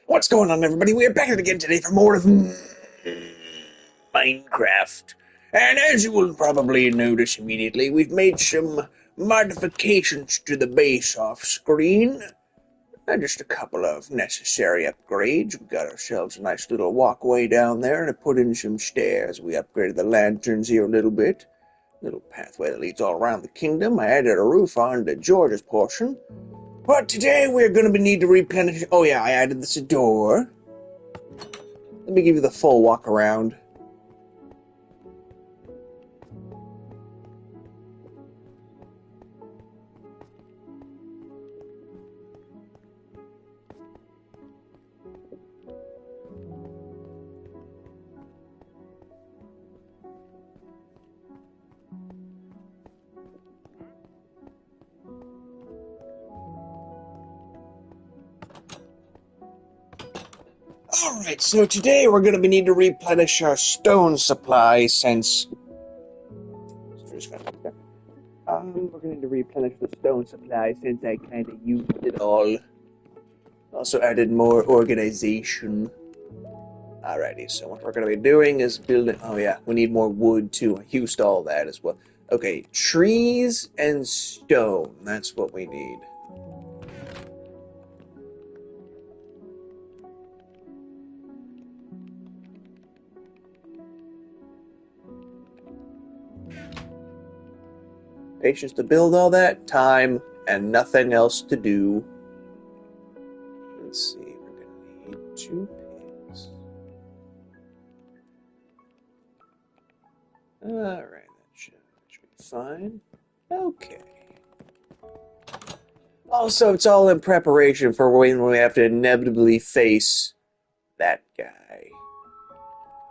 What's going on, everybody? We are back again today for more of Minecraft. And as you will probably notice immediately, we've made some modifications to the base off screen. And just a couple of necessary upgrades. We got ourselves a nice little walkway down there to put in some stairs. We upgraded the lanterns here a little bit. Little pathway that leads all around the kingdom. I added a roof on to George's portion. But today we're going to need to replenish. Oh, yeah, I added this door. Let me give you the full walk around. Alright, so today we're going to need to replenish our stone supply since... we're going to need to replenish the stone supply since I kind of used it all. Also added more organization. Alrighty, so what we're going to be doing is building... Oh yeah, we need more wood too. I used all that as well. Okay, trees and stone. That's what we need. Patience to build all that, time, and nothing else to do. Let's see, we're going to need 2 pigs. Alright, that should be fine. Okay. Also, it's all in preparation for when we have to inevitably face that guy.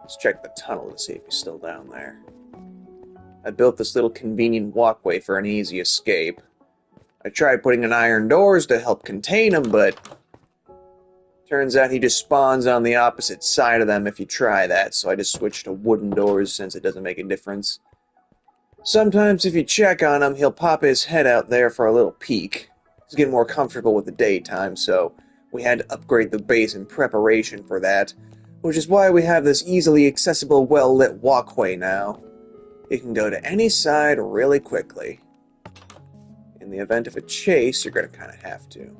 Let's check the tunnel to see if he's still down there. I built this little convenient walkway for an easy escape. I tried putting in iron doors to help contain him, but turns out he just spawns on the opposite side of them if you try that, so I just switched to wooden doors since it doesn't make a difference. Sometimes if you check on him, he'll pop his head out there for a little peek. He's getting more comfortable with the daytime, so we had to upgrade the base in preparation for that, which is why we have this easily accessible, well-lit walkway now. You can go to any side really quickly. In the event of a chase, you're going to kind of have to.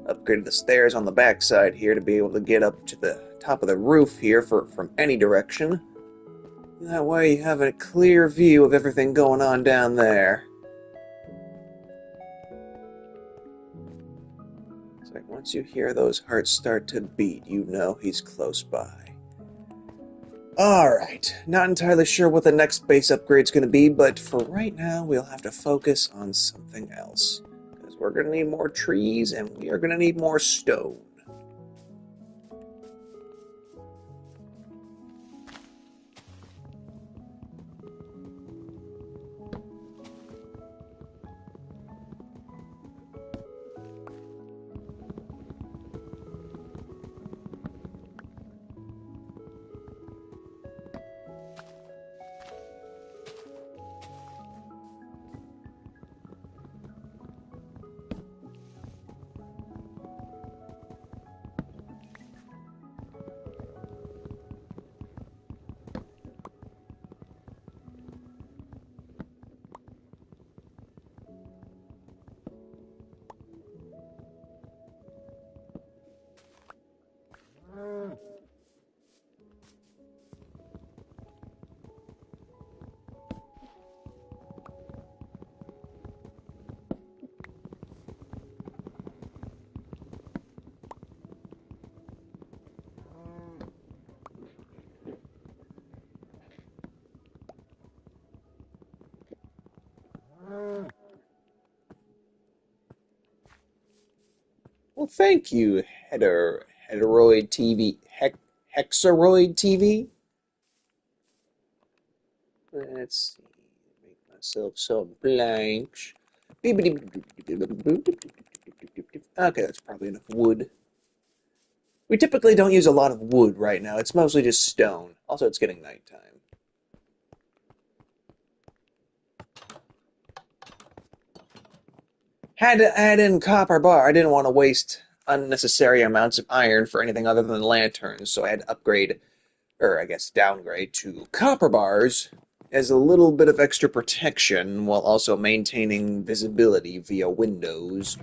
Upgrade the stairs on the backside here to be able to get up to the top of the roof here from any direction. That way you have a clear view of everything going on down there. It's like once you hear those hearts start to beat, you know he's close by. Alright, not entirely sure what the next base upgrade's going to be, but for right now we'll have to focus on something else. Because we're going to need more trees and we are going to need more stone. Well, thank you, Heteroid TV, Hexaroid TV. Let's see, make myself so blank. Okay, that's probably enough wood. We typically don't use a lot of wood right now. It's mostly just stone. Also, it's getting nighttime. Had to add in copper bar. I didn't want to waste unnecessary amounts of iron for anything other than lanterns, so I had to upgrade, or I guess downgrade, to copper bars as a little bit of extra protection while also maintaining visibility via windows.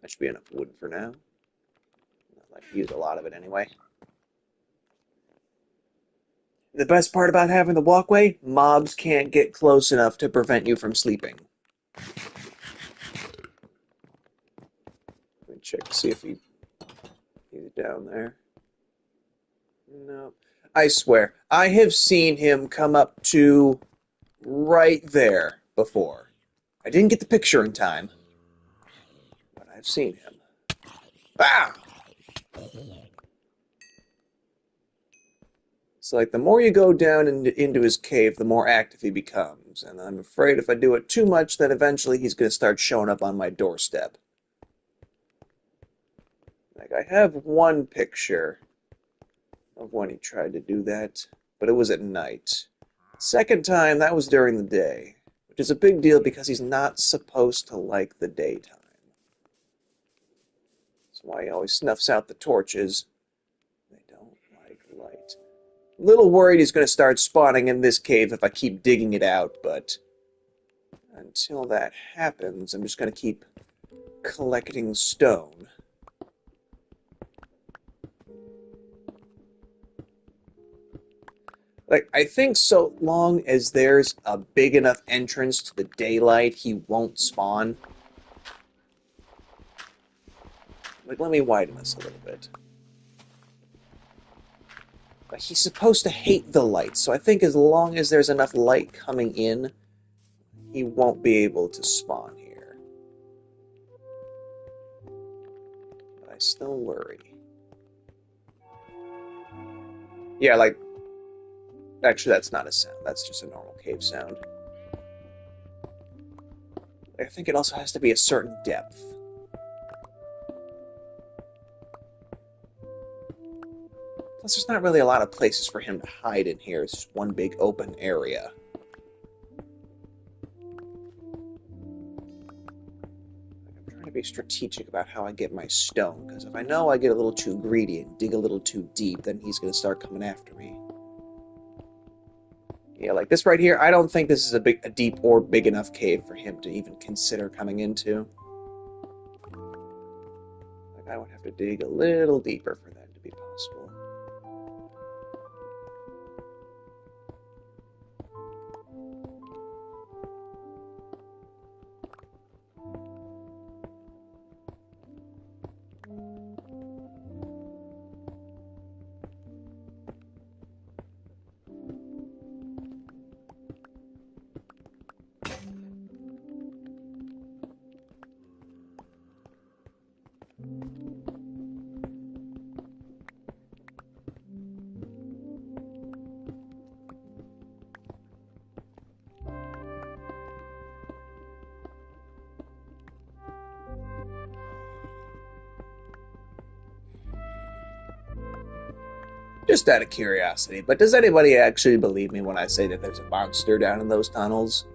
That should be enough wood for now. I'd like to use a lot of it anyway. The best part about having the walkway, mobs can't get close enough to prevent you from sleeping. Let me check to see if he's down there. No. I swear, I have seen him come up to right there before. I didn't get the picture in time, but I've seen him. Ah! It's like the more you go down into his cave, the more active he becomes. And I'm afraid if I do it too much, then eventually he's going to start showing up on my doorstep. Like, I have one picture of when he tried to do that, but it was at night. Second time, that was during the day, which is a big deal because he's not supposed to like the daytime. That's why he always snuffs out the torches. They don't like light. A little worried he's going to start spawning in this cave if I keep digging it out, but until that happens, I'm just going to keep collecting stone. Like, I think so long as there's a big enough entrance to the daylight, he won't spawn. Like, let me widen this a little bit. But he's supposed to hate the light, so I think as long as there's enough light coming in, he won't be able to spawn here. But I still worry. Yeah, like, actually that's not a sound, that's just a normal cave sound. I think it also has to be a certain depth. Plus, there's not really a lot of places for him to hide in here. It's just one big open area. I'm trying to be strategic about how I get my stone, because if I know I get a little too greedy and dig a little too deep, then he's going to start coming after me. Yeah, like this right here, I don't think this is a deep or big enough cave for him to even consider coming into. Like, I would have to dig a little deeper for that to be possible. Just out of curiosity, but does anybody actually believe me when I say that there's a monster down in those tunnels?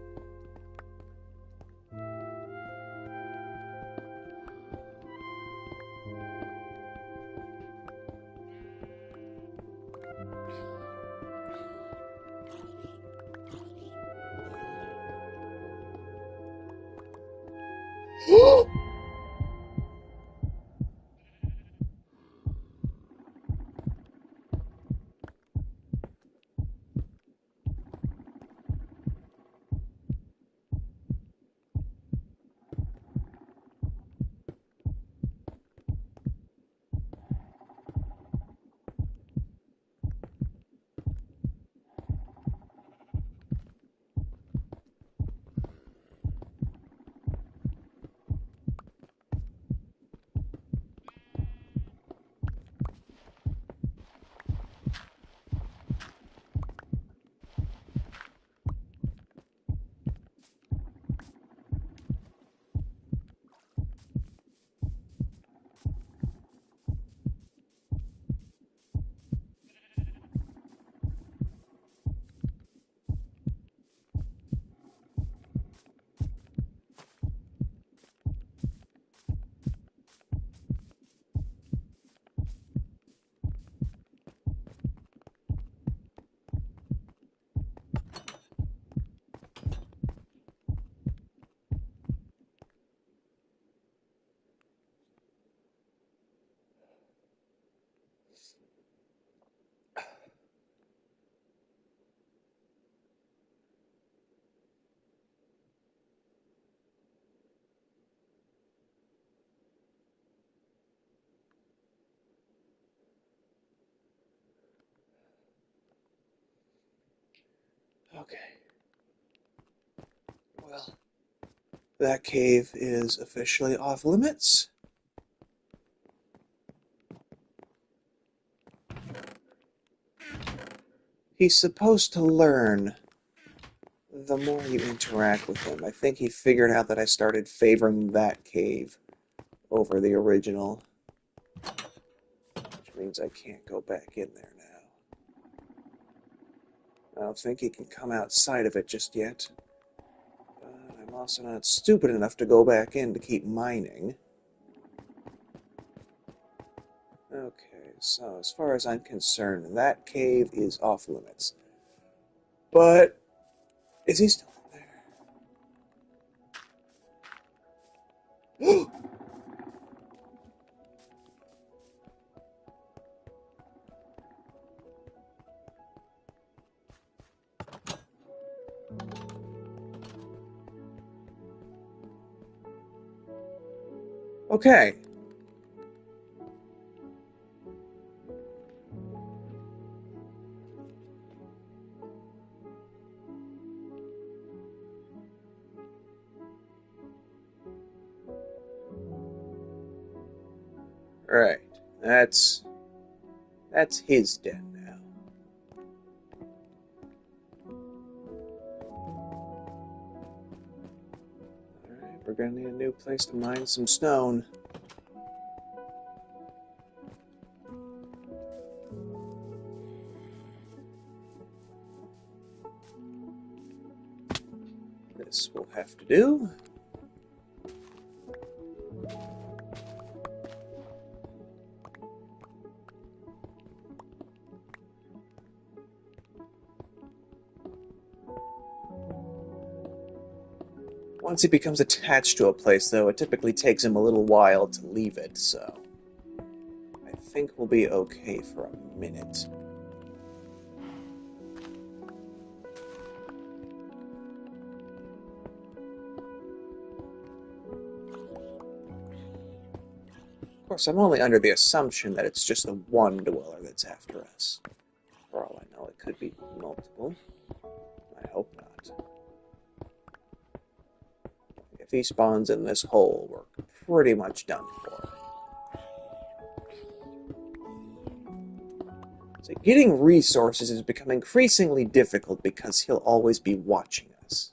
Okay. Well, that cave is officially off limits. He's supposed to learn the more you interact with him. I think he figured out that I started favoring that cave over the original, which means I can't go back in there now. I don't think he can come outside of it just yet. But I'm also not stupid enough to go back in to keep mining. Okay, so as far as I'm concerned, that cave is off limits. But is he still in there? Okay. Right. That's his den now. Alright, we're gonna need a new place to mine some stone. This will have to do. Once he becomes attached to a place, though, it typically takes him a little while to leave it, so I think we'll be okay for a minute. Of course, I'm only under the assumption that it's just the one dweller that's after us. For all I know, it could be multiple. I hope not. If he spawns in this hole, we're pretty much done for. So getting resources has become increasingly difficult because he'll always be watching us.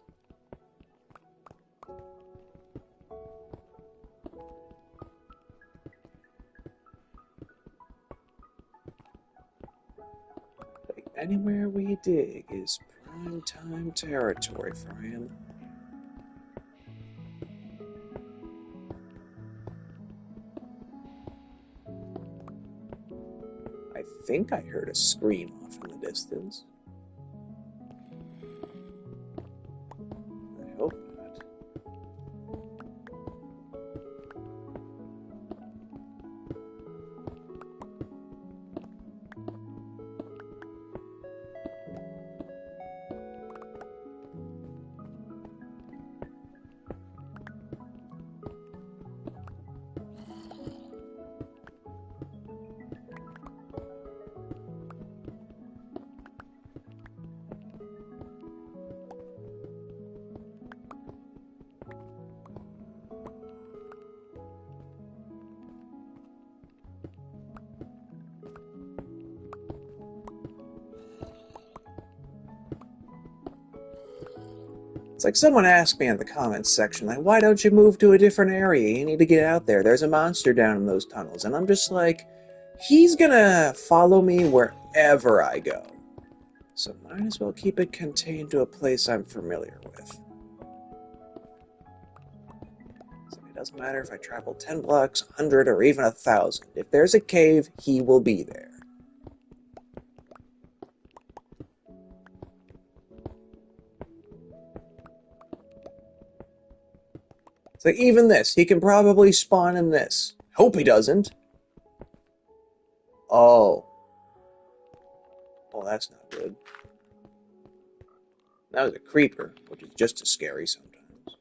Like, anywhere we dig is prime time territory for him. I think I heard a scream off in the distance. I hope not. It's like someone asked me in the comments section, like, why don't you move to a different area? You need to get out there. There's a monster down in those tunnels. And I'm just like, he's gonna follow me wherever I go. So might as well keep it contained to a place I'm familiar with. So it doesn't matter if I travel 10 blocks, 100, or even 1,000. If there's a cave, he will be there. So even this, he can probably spawn in this. Hope he doesn't. Oh. Well, that's not good. That was a creeper, which is just as scary sometimes.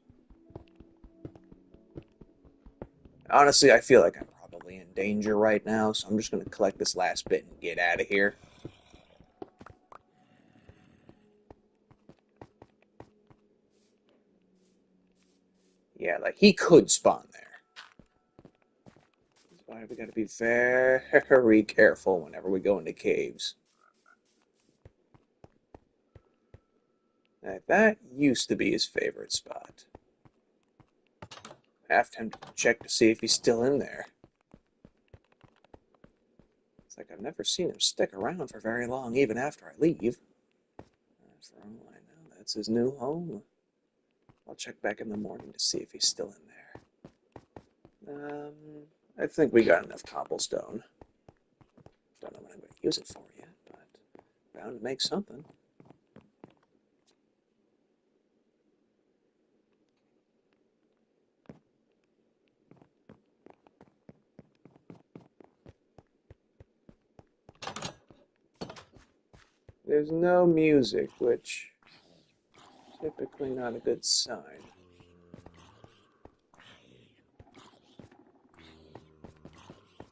Honestly, I feel like I'm probably in danger right now, so I'm just going to collect this last bit and get out of here. Yeah, like he could spawn there. That's why we gotta be very careful whenever we go into caves. Like, that used to be his favorite spot. I have to check to see if he's still in there. It's like I've never seen him stick around for very long, even after I leave. For all I know, that's his new home. I'll check back in the morning to see if he's still in there. I think we got enough cobblestone. Don't know what I'm going to use it for yet, but bound to make something. There's no music, which is typically not a good sign.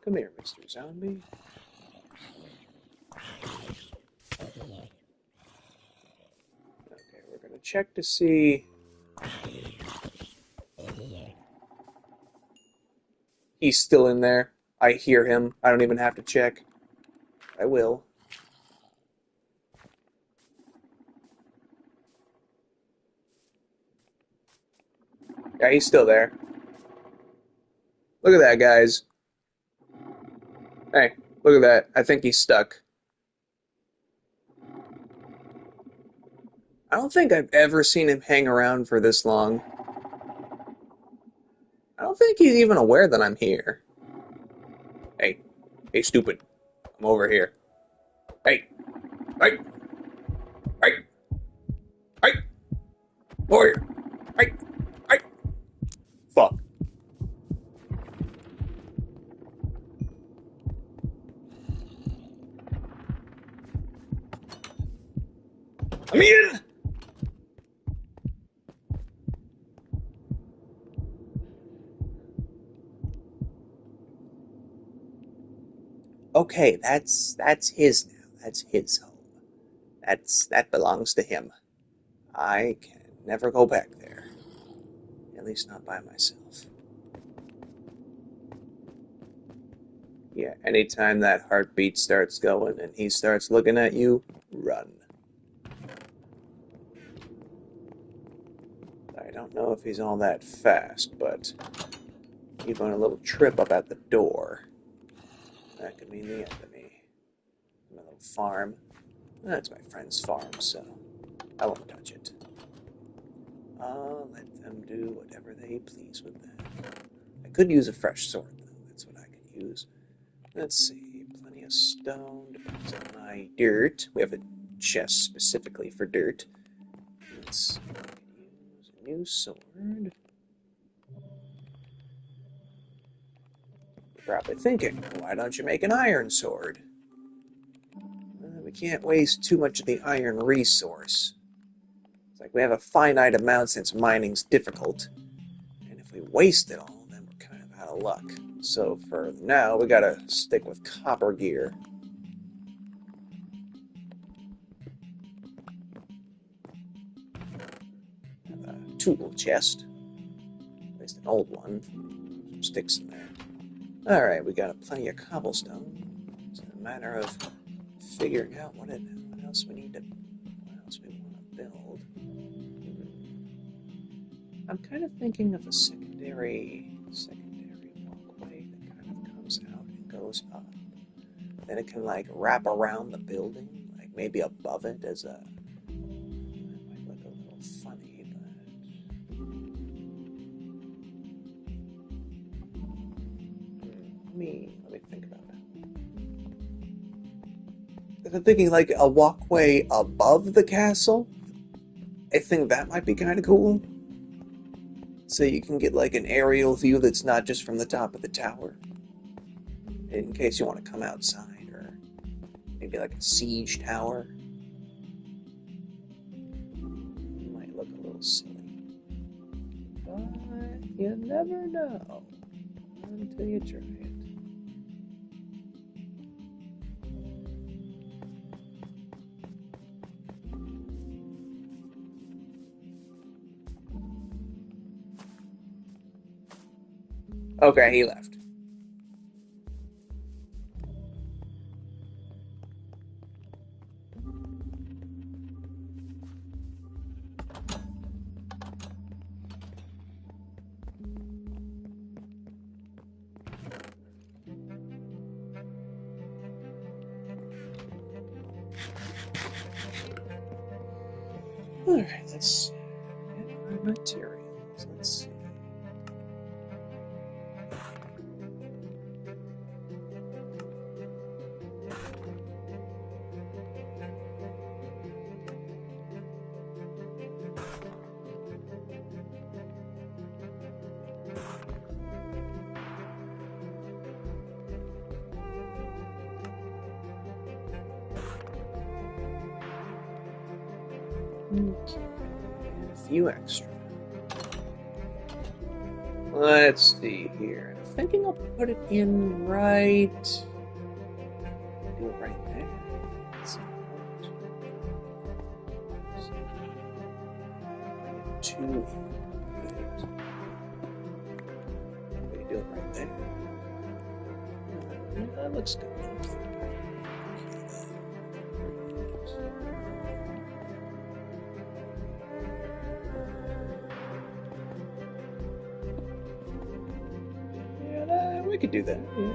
Come here, Mr. Zombie. Okay, we're going to check to see. He's still in there. I hear him. I don't even have to check. I will. Yeah, he's still there. Look at that, guys. Hey, look at that. I think he's stuck. I don't think I've ever seen him hang around for this long. I don't think he's even aware that I'm here. Hey, hey, stupid. I'm over here. Hey, hey, hey, hey, over here. Hey, hey. Fuck. I'm in! Okay, that's his now. That's his home. That belongs to him. I can never go back there. At least not by myself. Yeah, anytime that heartbeat starts going and he starts looking at you, run. I don't know if he's all that fast, but even a little trip up at the door, that could mean the end of me. My little farm. That's my friend's farm, so I won't touch it. I'll let them do whatever they please with that. I could use a fresh sword, though. That's what I could use. Let's see. Plenty of stone to put my dirt. We have a chest specifically for dirt. Let's use a new sword. You're probably thinking, why don't you make an iron sword? We can't waste too much of the iron resource. It's like we have a finite amount since mining's difficult. And if we waste it all, then we're kind of out of luck. So for now, we gotta stick with copper gear. Have a tool chest. At least an old one. Some sticks in there. Alright, we got plenty of cobblestone. It's a matter of figuring out what else we need to... what else we want to build. I'm kind of thinking of a secondary walkway that kind of comes out and goes up. Then it can like wrap around the building, like maybe above it as a. That might look a little funny, but let me think about that. If I'm thinking like a walkway above the castle, I think that might be kind of cool. So you can get like an aerial view that's not just from the top of the tower. In case you want to come outside, or maybe like a siege tower. It might look a little silly. But you never know until you try it. Okay, he left. Alright, let's get our materials. Let's see. Okay, and a few extra. Let's see here. I'm thinking I'll put it in right. Do it right there. Let's see. Two in. We do it right there. That looks good. Yeah, we could do that. Yeah.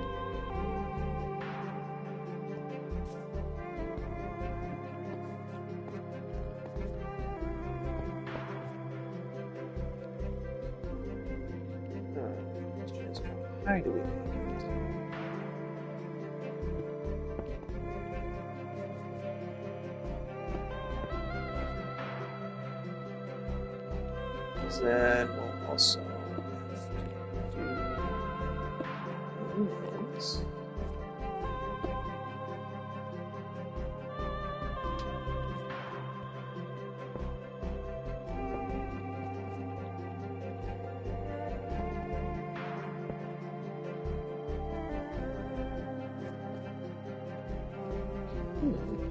How do we make it? Then we'll also have to do this.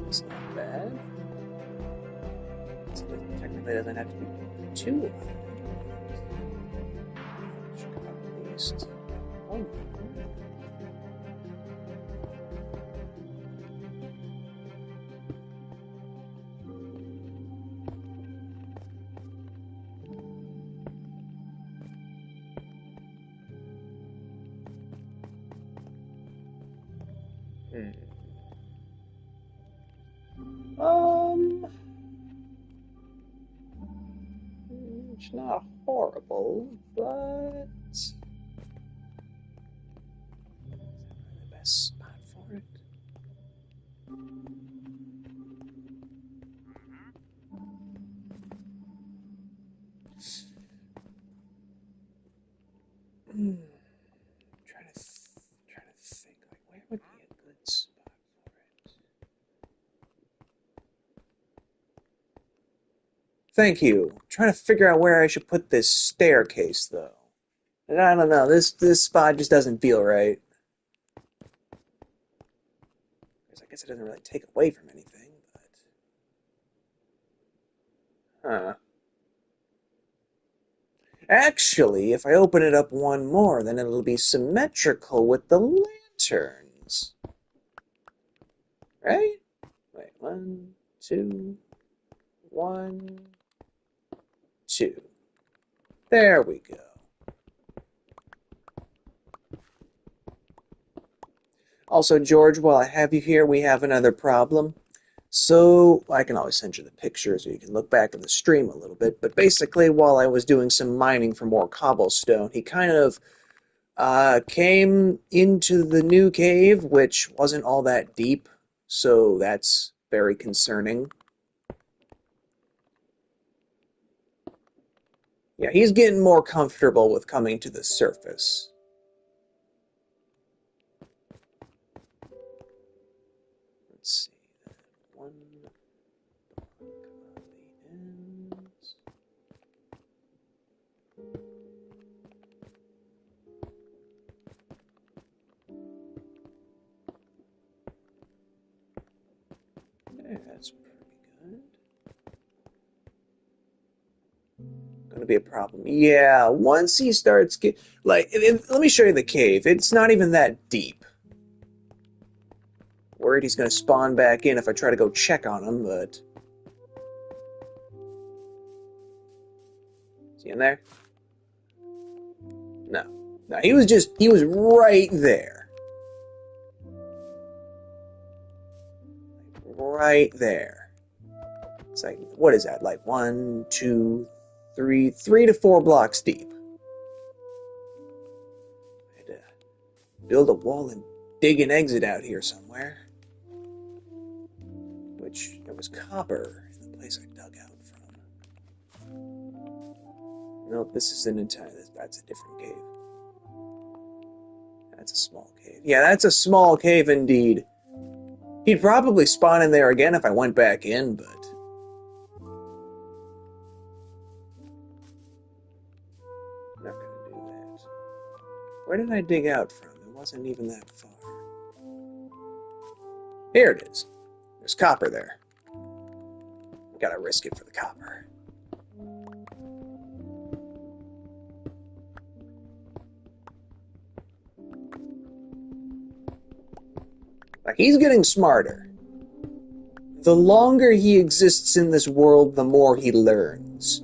It's not bad. So it technically doesn't have to be too high. Should have at least one more. It's not horrible, but it's not the best spot for it. Trying to think, like, where would be a good spot for it? Thank you. I'm trying to figure out where I should put this staircase, though. And I don't know. This spot just doesn't feel right. Because I guess it doesn't really take away from anything, but actually, if I open it up one more, then it'll be symmetrical with the lanterns. Right? Wait, 1, 2, 1, 2. There we go. Also, George, while I have you here, we have another problem. So, I can always send you the pictures or you can look back at the stream a little bit. But basically, while I was doing some mining for more cobblestone, he kind of came into the new cave, which wasn't all that deep. So, that's very concerning. Yeah, he's getting more comfortable with coming to the surface. Let's see. One block on the ends. Yeah, that's pretty good. Gonna be a problem. Yeah, once he starts let me show you the cave. It's not even that deep. Worried he's gonna spawn back in if I try to go check on him, but is he in there? No. No, he was right there. Right there. It's like, what is that? Like 1, 2, 3 to 4 blocks deep. I had to build a wall and dig an exit out here somewhere. Which, there was copper in the place I dug out from. Nope, this is that's a different cave. That's a small cave. Yeah, that's a small cave indeed. He'd probably spawn in there again if I went back in, but... I'm not gonna do that. Where did I dig out from? It wasn't even that far. Here it is. There's copper there. Gotta risk it for the copper. Like, he's getting smarter. The longer he exists in this world, the more he learns.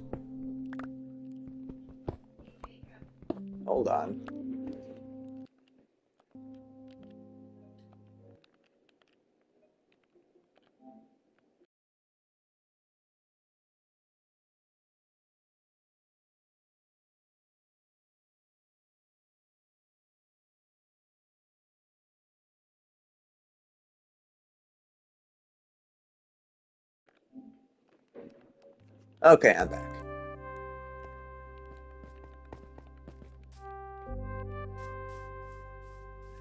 Hold on. Okay, I'm back.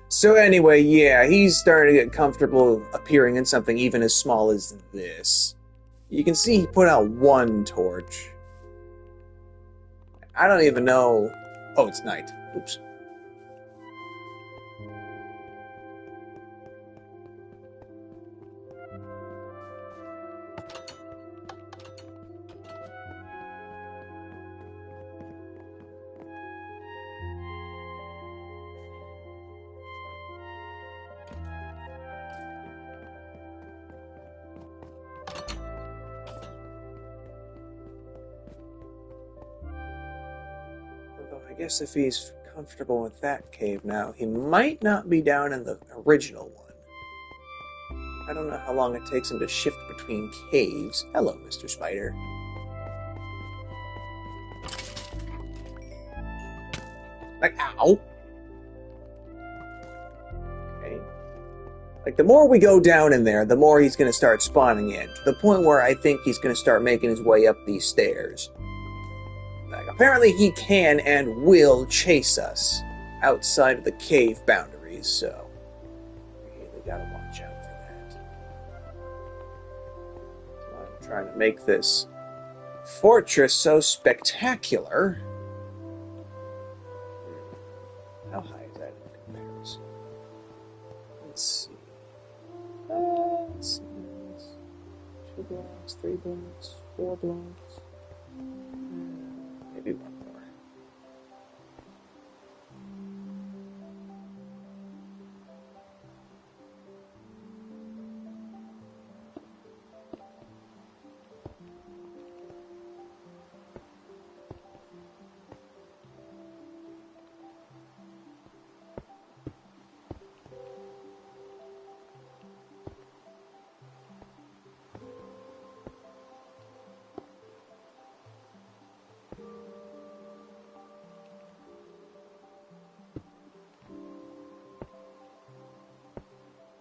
So anyway, yeah, he's starting to get comfortable appearing in something even as small as this. You can see he put out one torch. I don't even know... Oh, it's night. Oops. Although I guess if he's comfortable with that cave now, he might not be down in the original one. I don't know how long it takes him to shift between caves. Hello, Mr. Spider. Like, ow! Okay. Like, the more we go down in there, the more he's going to start spawning in. To the point where I think he's going to start making his way up these stairs. Like, apparently he can and will chase us outside of the cave boundaries, so we really gotta watch out for that. So I'm trying to make this fortress so spectacular. How high is that in comparison? Let's see. Let's see. 2 blocks, 3 blocks, 4 blocks. Maybe one more.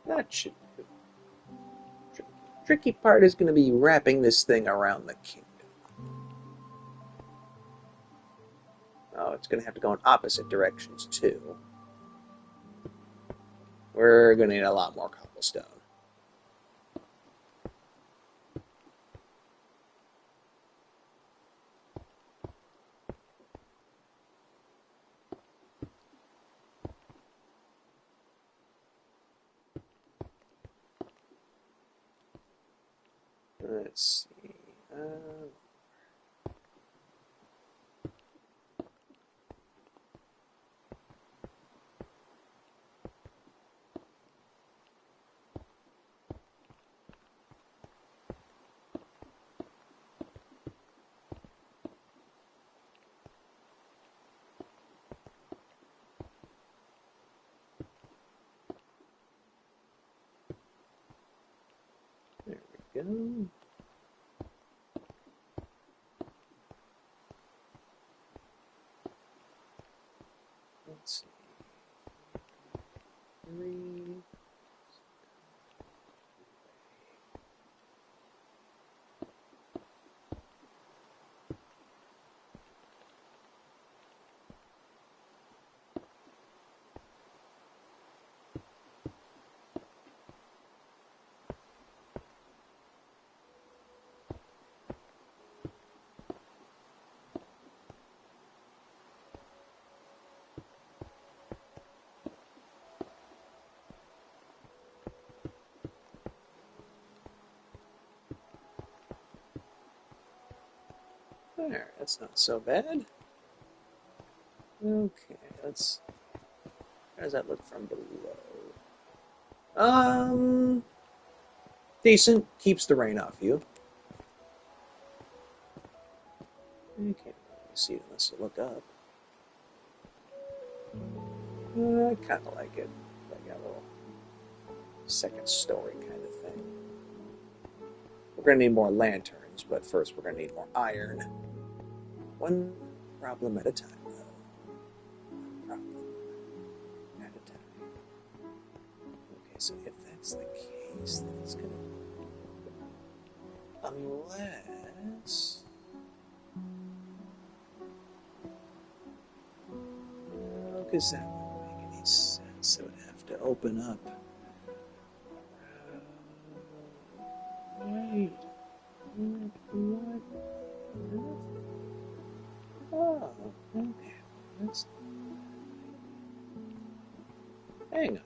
That should be good. Tricky part is going to be wrapping this thing around the kingdom. Oh, it's going to have to go in opposite directions, too. We're going to need a lot more cobblestone. Let's see. go. Let's see. 3. There, that's not so bad. Okay, let's. How does that look from below? Decent. Keeps the rain off you. You can't really see it unless you look up. I kind of like it. Like a little second story kind of thing. We're going to need more lanterns, but first we're going to need more iron. One problem at a time, though. One problem at a time. Okay, so if that's the case, then it's going to... Unless... No, because that wouldn't make any sense. It would have to open up. Wait. What? Oh, okay. Let's... Hang on.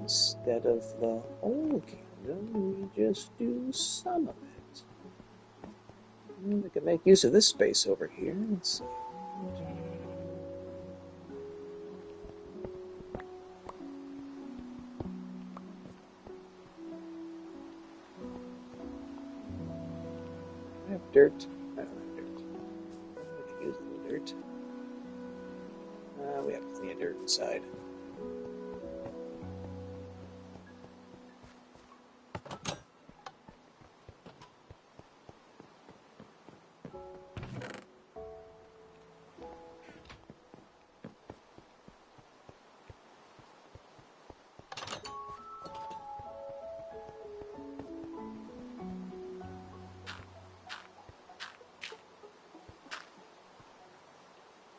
Instead of the whole kingdom, we just do some of it. We can make use of this space over here. Let's see. I have dirt. I don't have dirt. We can use a little dirt. We have plenty of dirt inside.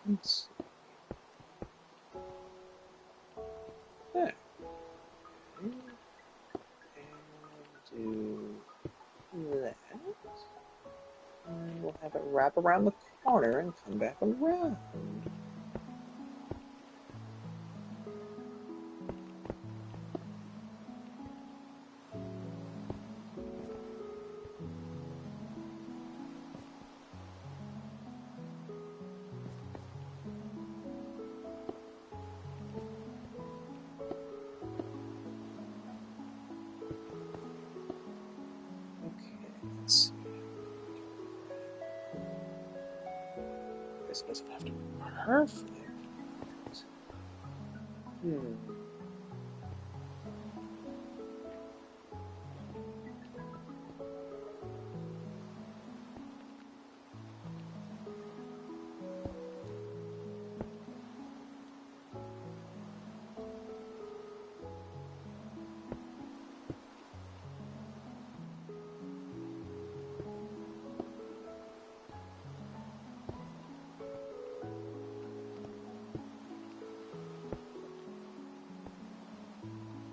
Let's see. There. And do that. And we'll have it wrap around the corner and come back around. Let's see. This doesn't have to be perfect.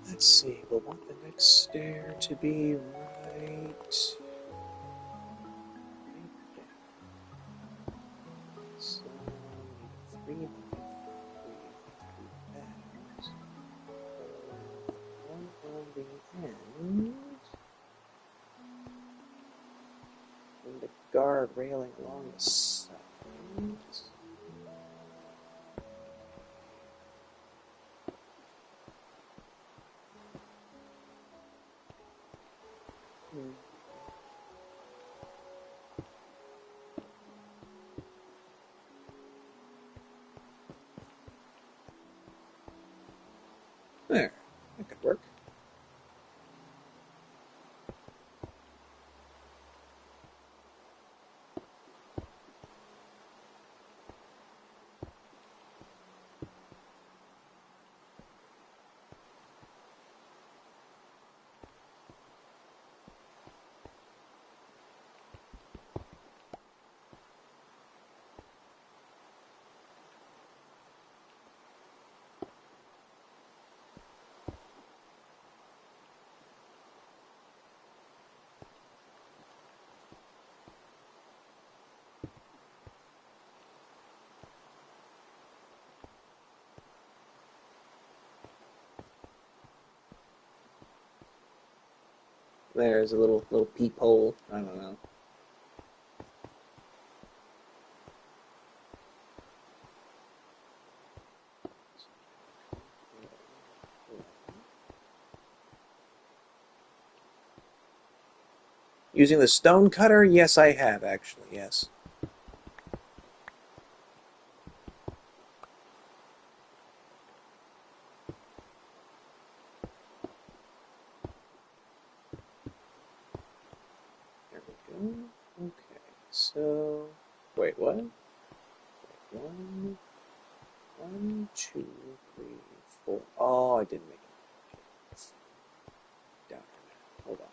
Let's see, we'll want the next stair to be right there. So, we need 3 bags. One on the end. And the guard railing along the sides. There, that could work. There's a little peephole. I don't know. Using the stone cutter? Yes, I have, actually, yes. There we go. Okay, so... Wait, what? One, 2, 3, 4. Oh, I didn't make it. Down here. Hold on.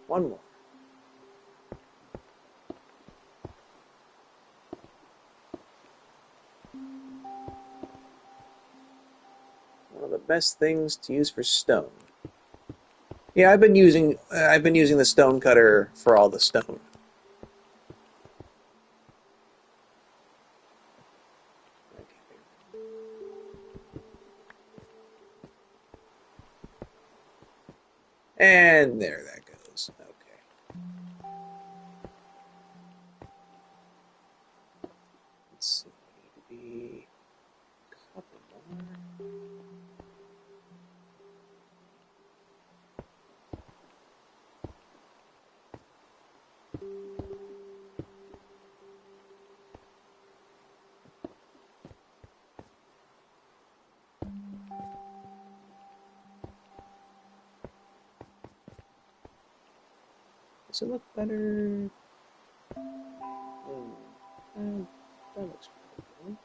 One more. One of the best things to use for stone. Yeah, I've been using the stone cutter for all the stone. And there that goes. Okay. Let's see. We need to be a couple more. Does it look better? That looks pretty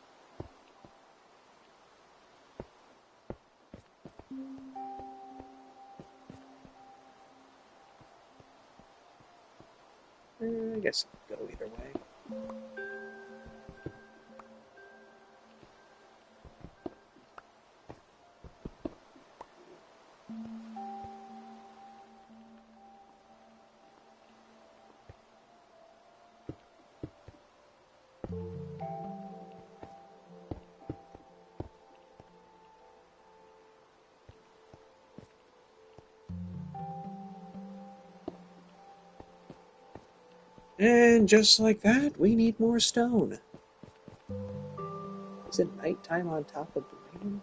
good. I guess it could go either way. And just like that, we need more stone. Is it nighttime on top of the rain?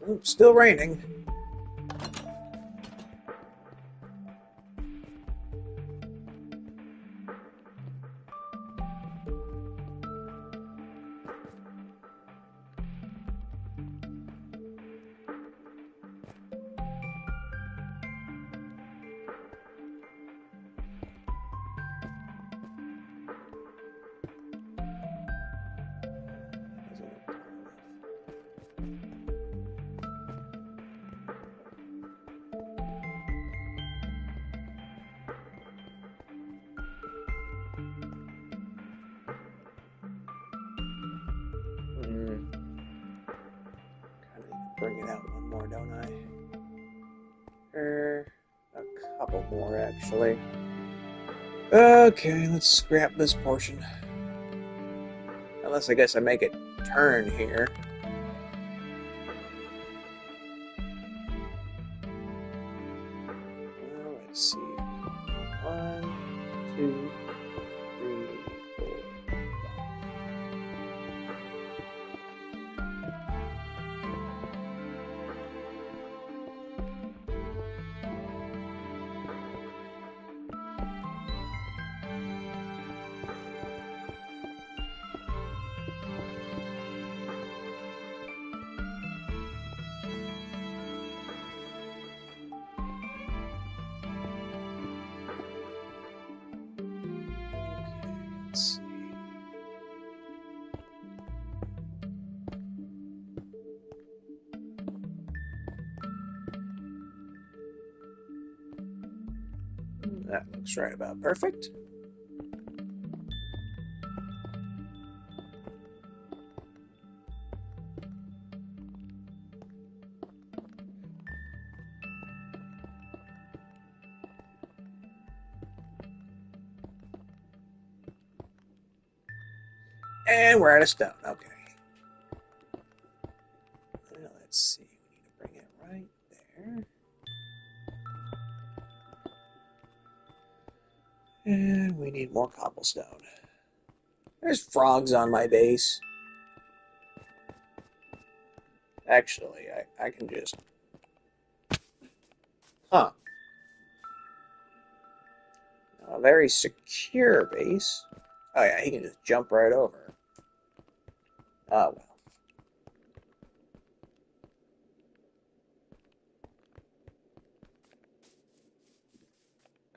Oh, still raining. Bring it out one more, don't I? A couple more, actually. Okay, let's scrap this portion. Unless I guess I make it turn here. Well, let's see. 1, 2, 3, 4. Let's see. That looks right about perfect. And we're out of stone. Okay. Let's see. We need to bring it right there. And we need more cobblestone. There's frogs on my base. Actually, I can just... Huh. A very secure base. Oh yeah, he can just jump right over. Oh well.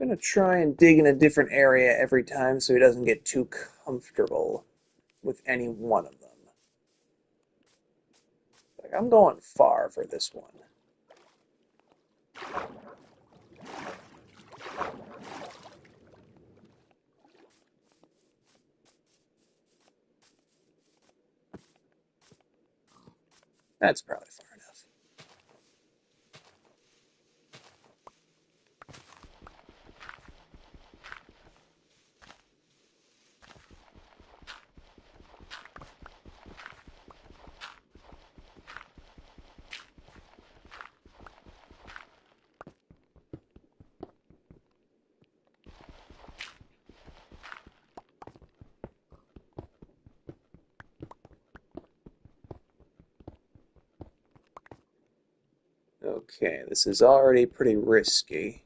I'm gonna try and dig in a different area every time so he doesn't get too comfortable with any one of them. Like, I'm going far for this one. That's probably far enough. Okay, this is already pretty risky.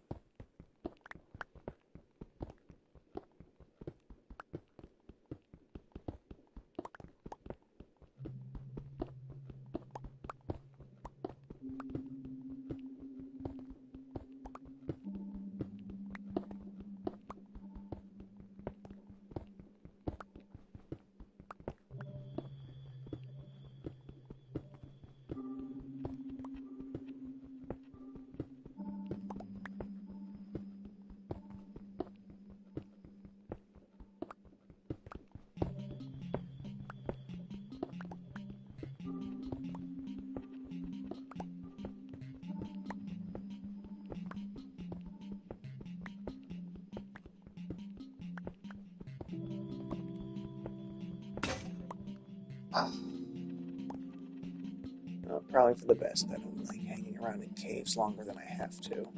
Probably for the best. I don't like hanging around in caves longer than I have to.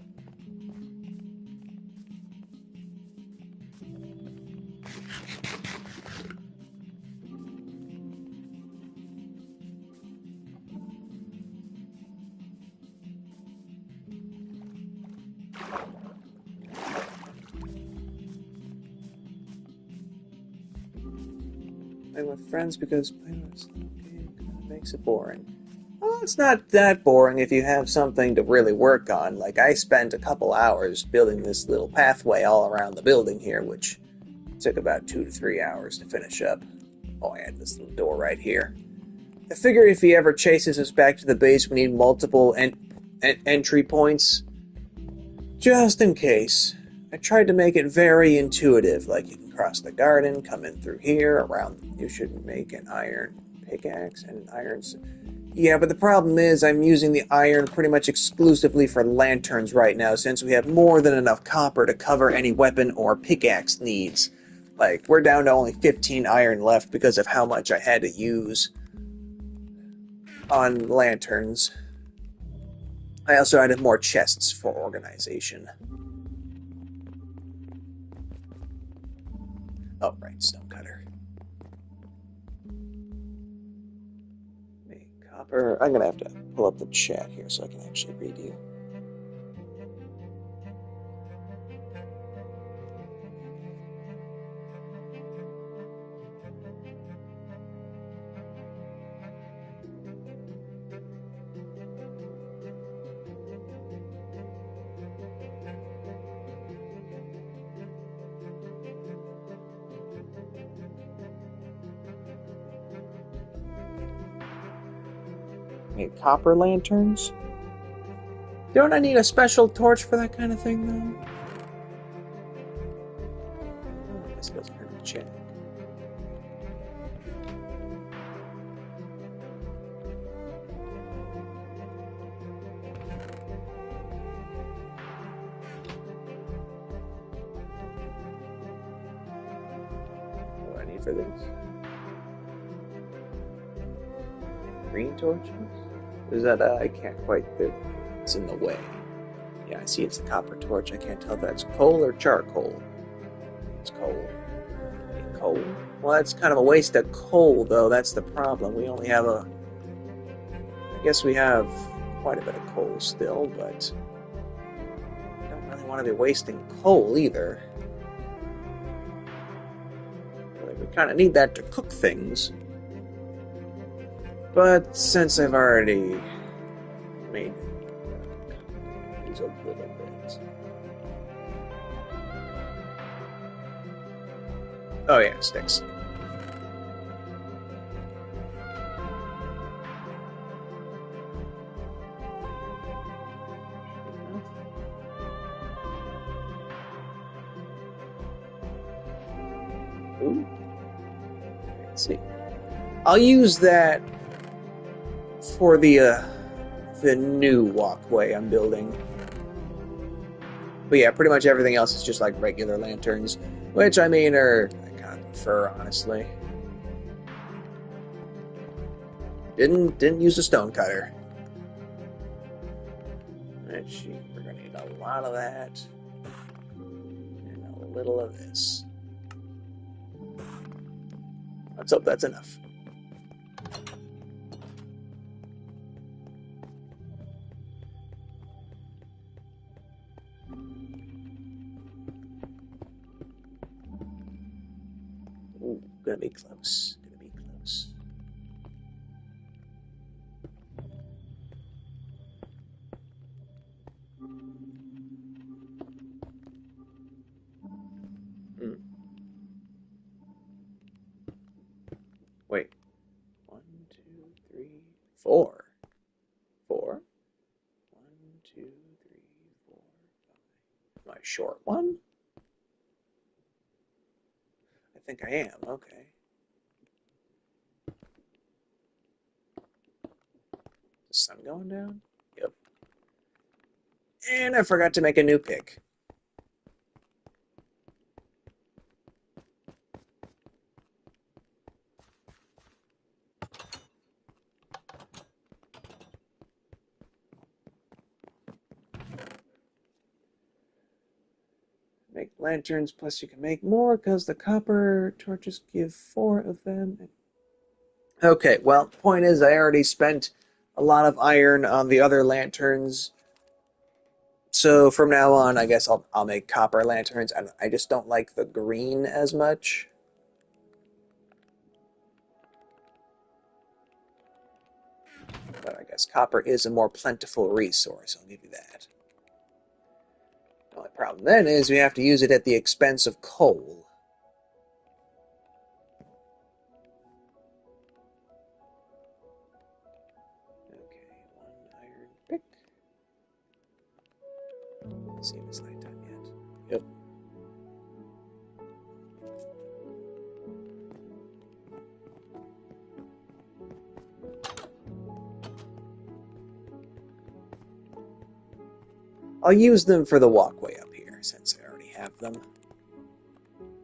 Playing with friends because playing with game kind of makes it boring. Well, it's not that boring if you have something to really work on. Like, I spent a couple hours building this little pathway all around the building here, which took about 2 to 3 hours to finish up. Oh, I had this little door right here. I figure if he ever chases us back to the base, we need multiple entry points. Just in case. I tried to make it very intuitive, like you can cross the garden, come in through here, around... You should make an iron pickaxe and an iron... Yeah, but the problem is I'm using the iron pretty much exclusively for lanterns right now, since we have more than enough copper to cover any weapon or pickaxe needs. Like, we're down to only 15 iron left because of how much I had to use on lanterns. I also added more chests for organization. Oh, right, stonecutter. Copper. I'm gonna have to pull up the chat here so I can actually read you. Make copper lanterns? Don't I need a special torch for that kind of thing, though? for this? Green torches? Is that, I can't quite, it's in the way. Yeah, I see it's a copper torch. I can't tell if that's coal or charcoal. It's coal. Coal? Well, that's kind of a waste of coal, though. That's the problem. We only have I guess we have quite a bit of coal still, but I don't really want to be wasting coal either. We kind of need that to cook things. But since I've already made use a little bit. Oh yeah, sticks. Ooh. Let's see. I'll use that for the new walkway I'm building. But yeah, pretty much everything else is just like regular lanterns, which I mean I kind of prefer, honestly. Didn't use a stone cutter. Let's see, we're gonna need a lot of that and a little of this. Let's hope that's enough. Ooh, gonna be close. Gonna be close. Wait. 1, 2, 3, 4. 4. 1, 2, 3, 4, 5. Am I short one? I think I am. Okay. The sun going down? Yep. And I forgot to make a new pick. Make lanterns, plus you can make more because the copper torches give 4 of them. Okay, well, point is I already spent a lot of iron on the other lanterns. So from now on, I guess I'll make copper lanterns. I just don't like the green as much. But I guess copper is a more plentiful resource. I'll give you that. The only problem then is we have to use it at the expense of coal. Okay, 1 iron pick. Let's see if it's nighttime yet. Yep. I'll use them for the walkway up here, since I already have them.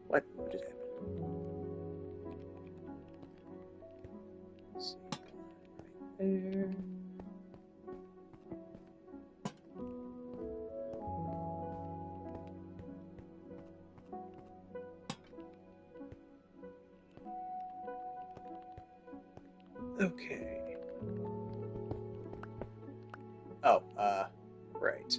What just happened? Let's see, right there. Okay. Oh, right.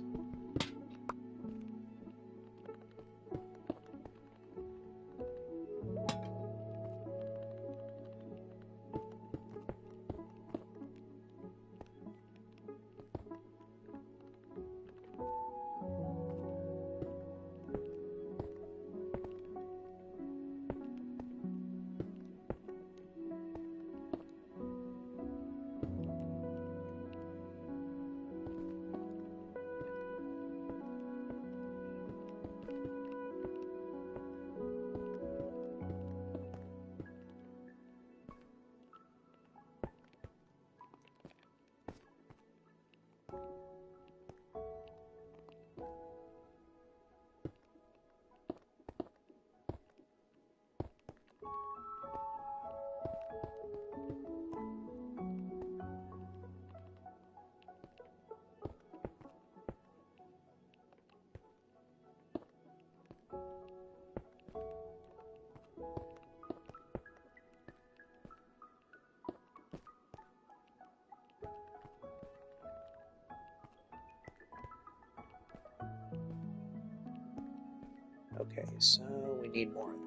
Okay, so we need more of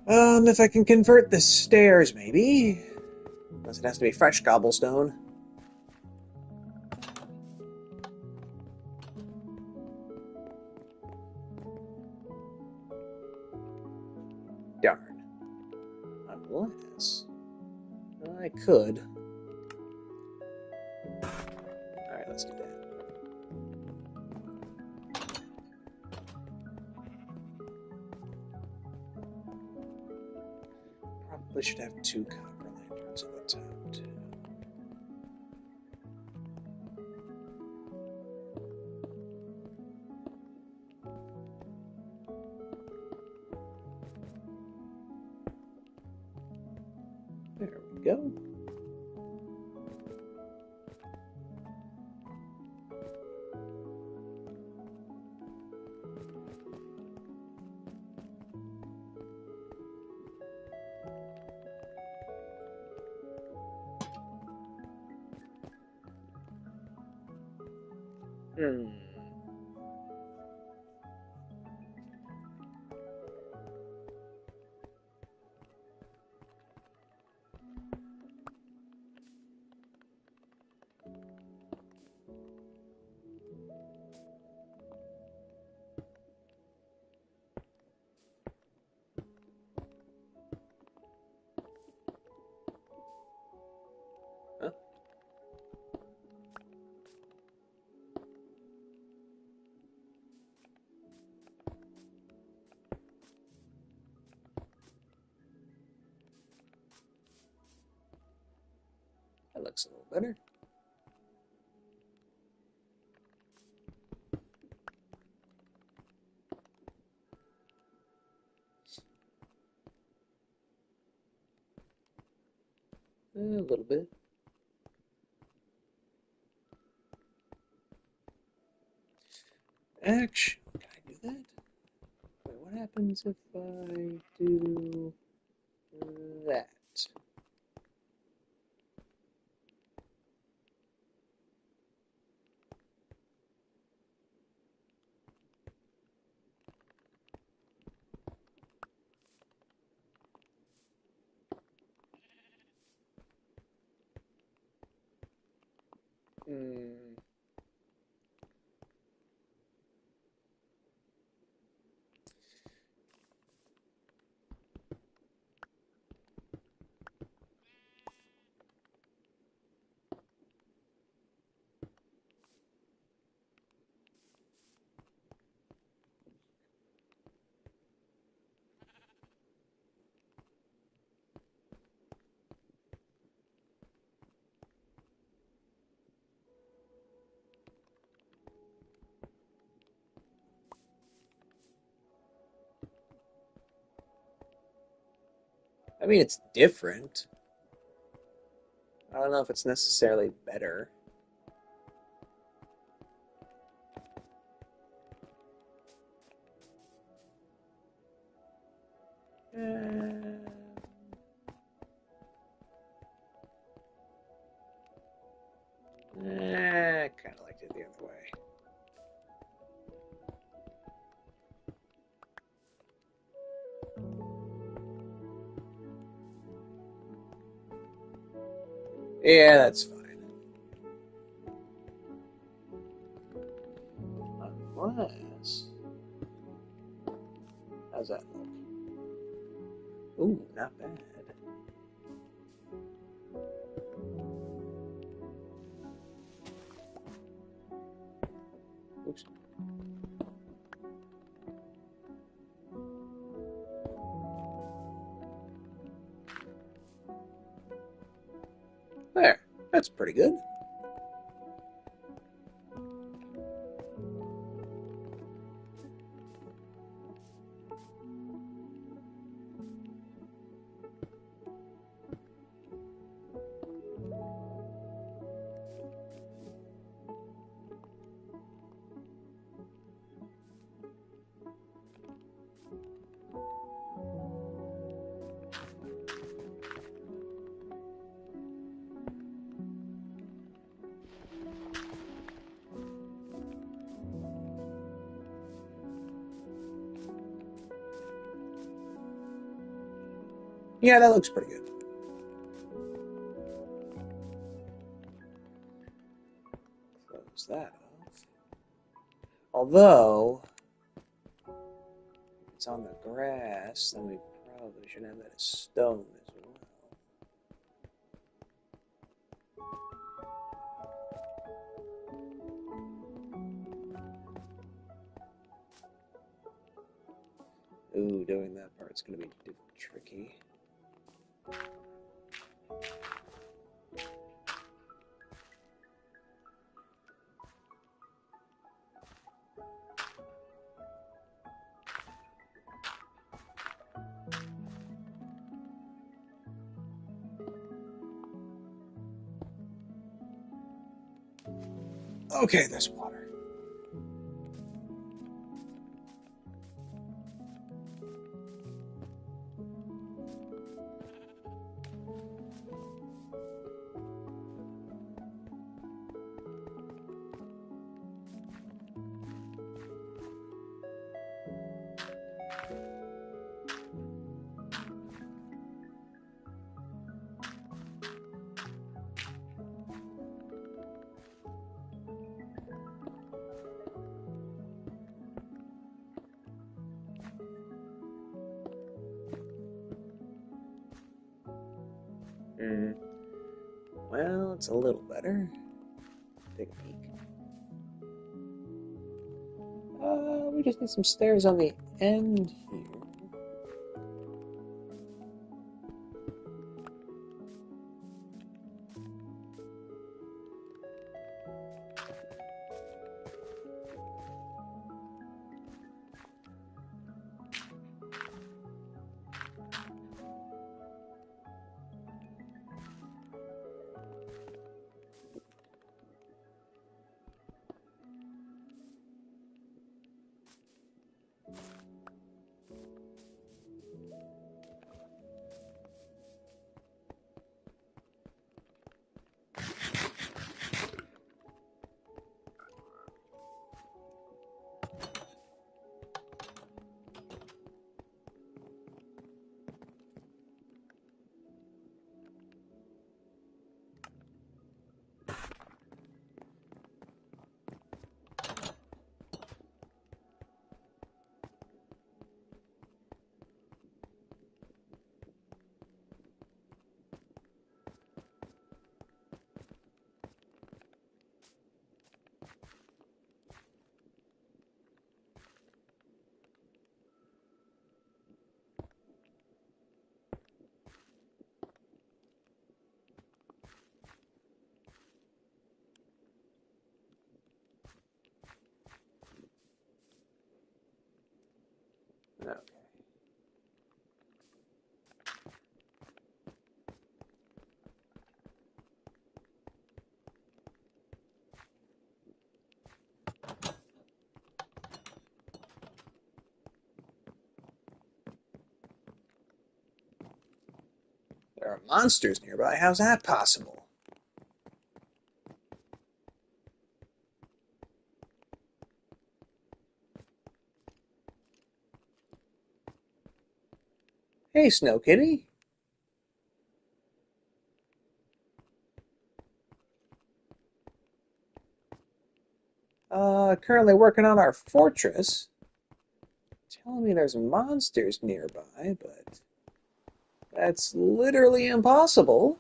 that. If I can convert the stairs, maybe? Unless it has to be fresh cobblestone. Darn. Unless... I could. Alright, let's do that. Probably should have 2 copper lanterns on the top, too. There we go. Hmm. Huh? That looks a little better. A little bit. Actually, can I do that? Wait, what happens if I do that? Hmm. I mean, it's different. I don't know if it's necessarily better. Kind of liked it the other way. Yeah, that's fine. Unless... How's that look? Ooh, not bad. Oops. There. That's pretty good. Yeah, that looks pretty good. Close that off. Although, if it's on the grass, then we probably should have that as stone as well. Ooh, doing that part's going to be tricky. Okay, there's water. Hmm. Well, it's a little better. Take a peek. We just need some stairs on the end here. Okay. There are monsters nearby. How's that possible? Hey, Snow Kitty. Currently working on our fortress. Telling me there's monsters nearby, but that's literally impossible.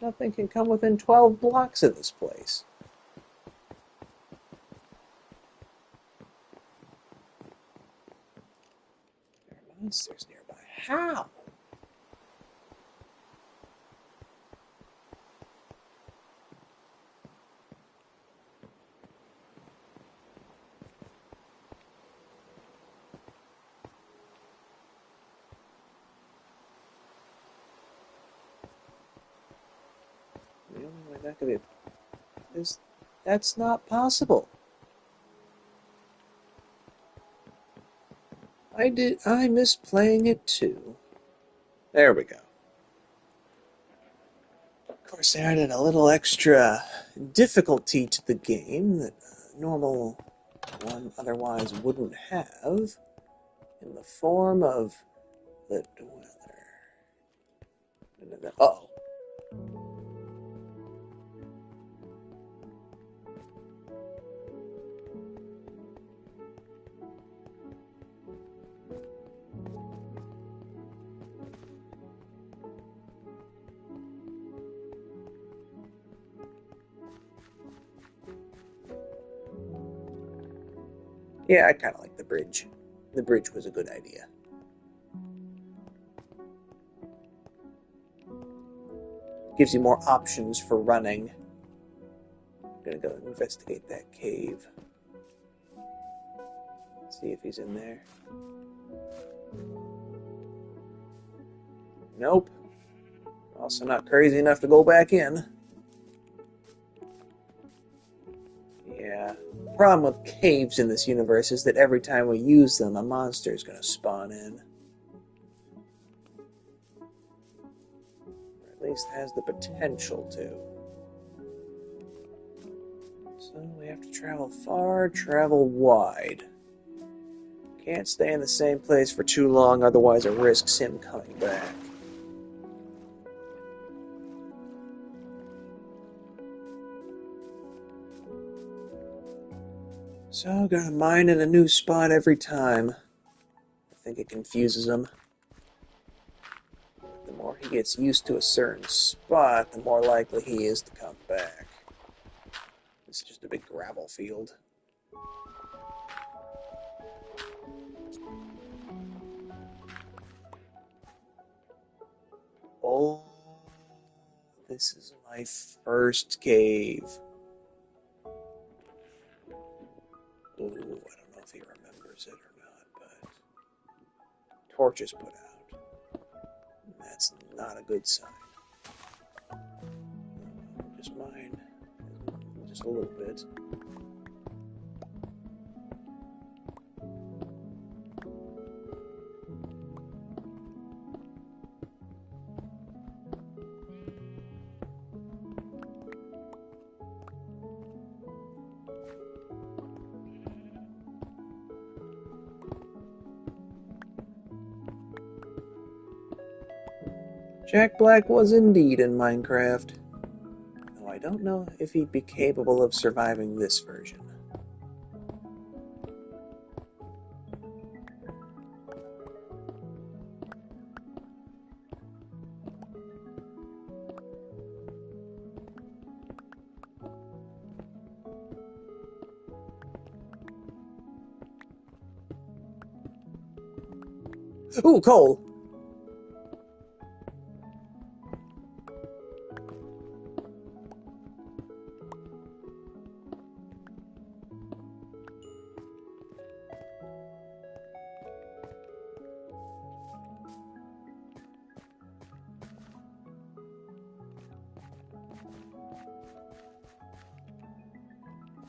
Nothing can come within 12 blocks of this place. There are monsters nearby. How? The only way that could be is that's not possible. I miss playing it too. There we go. Of course, they added a little extra difficulty to the game that a normal one otherwise wouldn't have, in the form of the weather. Uh-oh. Yeah, I kind of like the bridge. The bridge was a good idea. Gives you more options for running. I'm gonna go investigate that cave. See if he's in there. Nope. Also not crazy enough to go back in. Yeah. The problem with caves in this universe is that every time we use them, a monster is going to spawn in. Or at least has the potential to. So we have to travel far, travel wide. Can't stay in the same place for too long, otherwise it risks him coming back. So, gotta mine in a new spot every time. I think it confuses him. The more he gets used to a certain spot, the more likely he is to come back. This is just a big gravel field. Oh, this is my first cave. Ooh, I don't know if he remembers it or not, but torch is put out. That's not a good sign. Just mine. Just a little bit. Jack Black was indeed in Minecraft. Though I don't know if he'd be capable of surviving this version. Ooh, coal!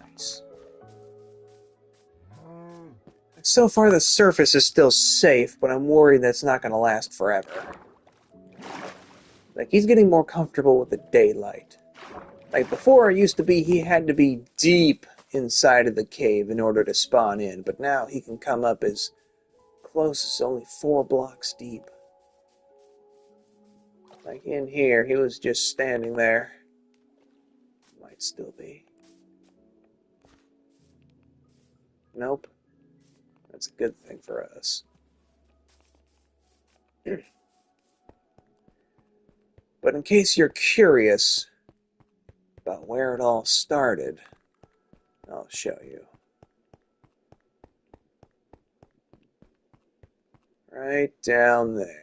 Nice. So far the surface is still safe, but I'm worried that's not going to last forever. Like, he's getting more comfortable with the daylight. Like, before it used to be he had to be deep inside of the cave in order to spawn in, but now he can come up as close as only 4 blocks deep. Like, in here, he was just standing there. Might still be. Nope. That's a good thing for us. But in case you're curious about where it all started, I'll show you. Right down there.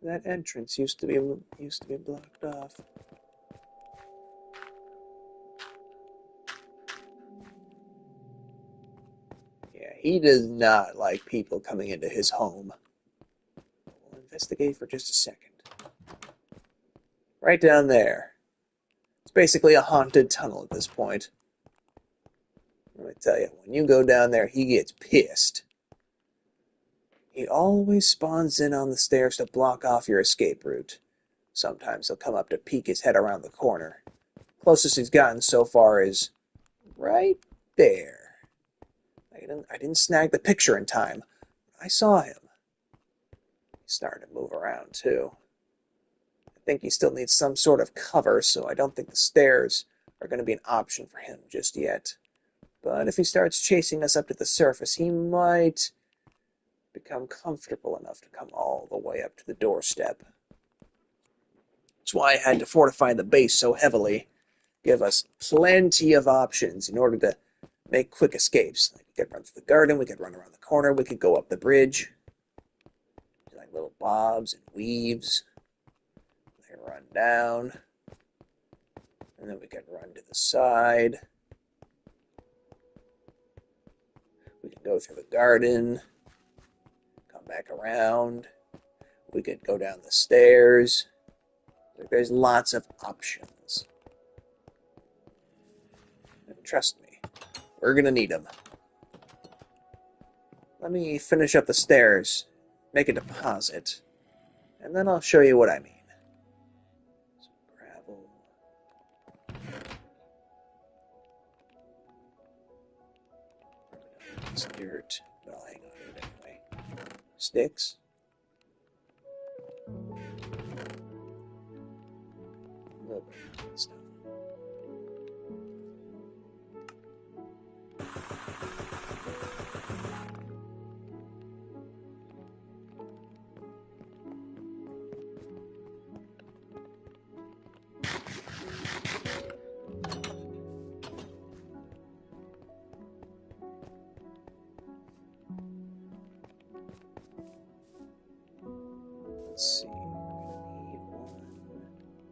That entrance used to be blocked off. Yeah, he does not like people coming into his home. We'll investigate for just a second. Right down there. It's basically a haunted tunnel at this point. Let me tell you, when you go down there, he gets pissed. He always spawns in on the stairs to block off your escape route. Sometimes he'll come up to peek his head around the corner. Closest he's gotten so far is right there. I didn't snag the picture in time. I saw him. He's starting to move around, too. I think he still needs some sort of cover, so I don't think the stairs are going to be an option for him just yet. But if he starts chasing us up to the surface, he might become comfortable enough to come all the way up to the doorstep. That's why I had to fortify the base so heavily. Give us plenty of options in order to make quick escapes. Like we could run through the garden, we could run around the corner, we could go up the bridge. Like little bobs and weaves. They run down. And then we could run to the side. We could go through the garden. Come back around. We could go down the stairs. There's lots of options. And trust me, we're going to need them. Let me finish up the stairs, make a deposit, and then I'll show you what I mean. Some gravel. It's dirt, but I'll hang on to it anyway. Sticks. A little bit of stuff. Let's see. We need one right there.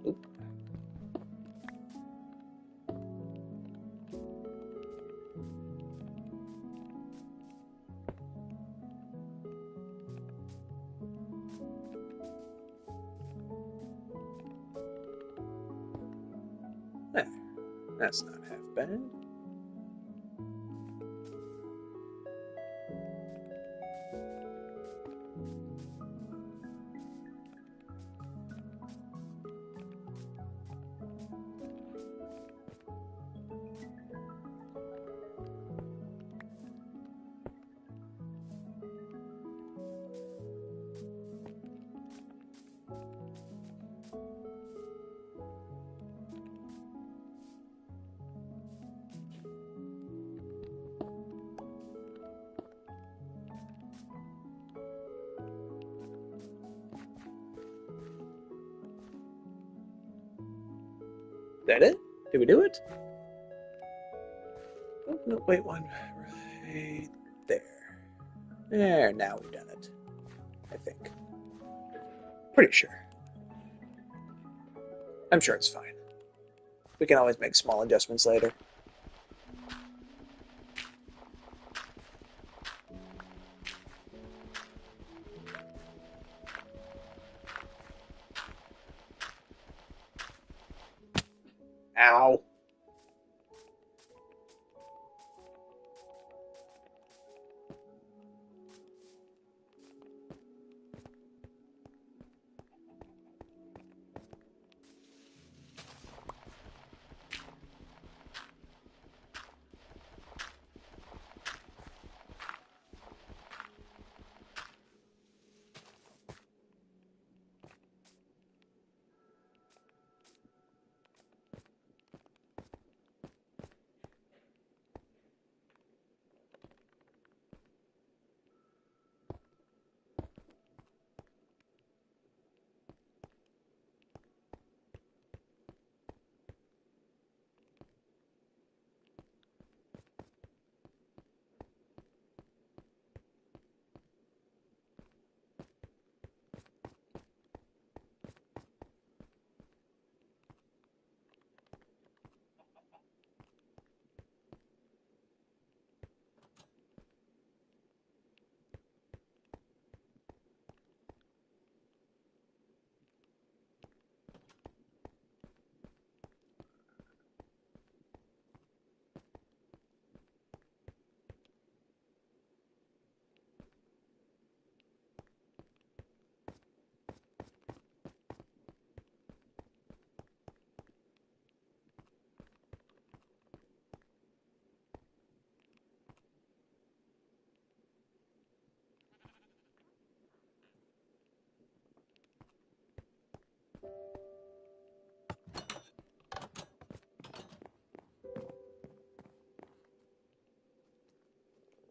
Oop. There. That's not half bad. That it? Did we do it? Oh, no, wait, one right there. There, now we've done it. I think. Pretty sure. I'm sure it's fine. We can always make small adjustments later. Ow.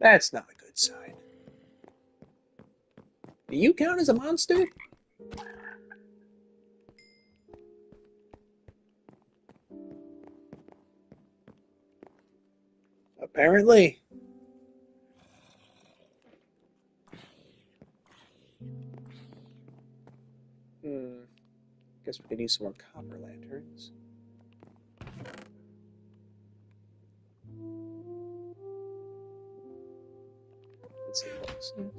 That's not a good sign. Do you count as a monster? Apparently. Guess we could use some more copper lanterns. Let's see what's it.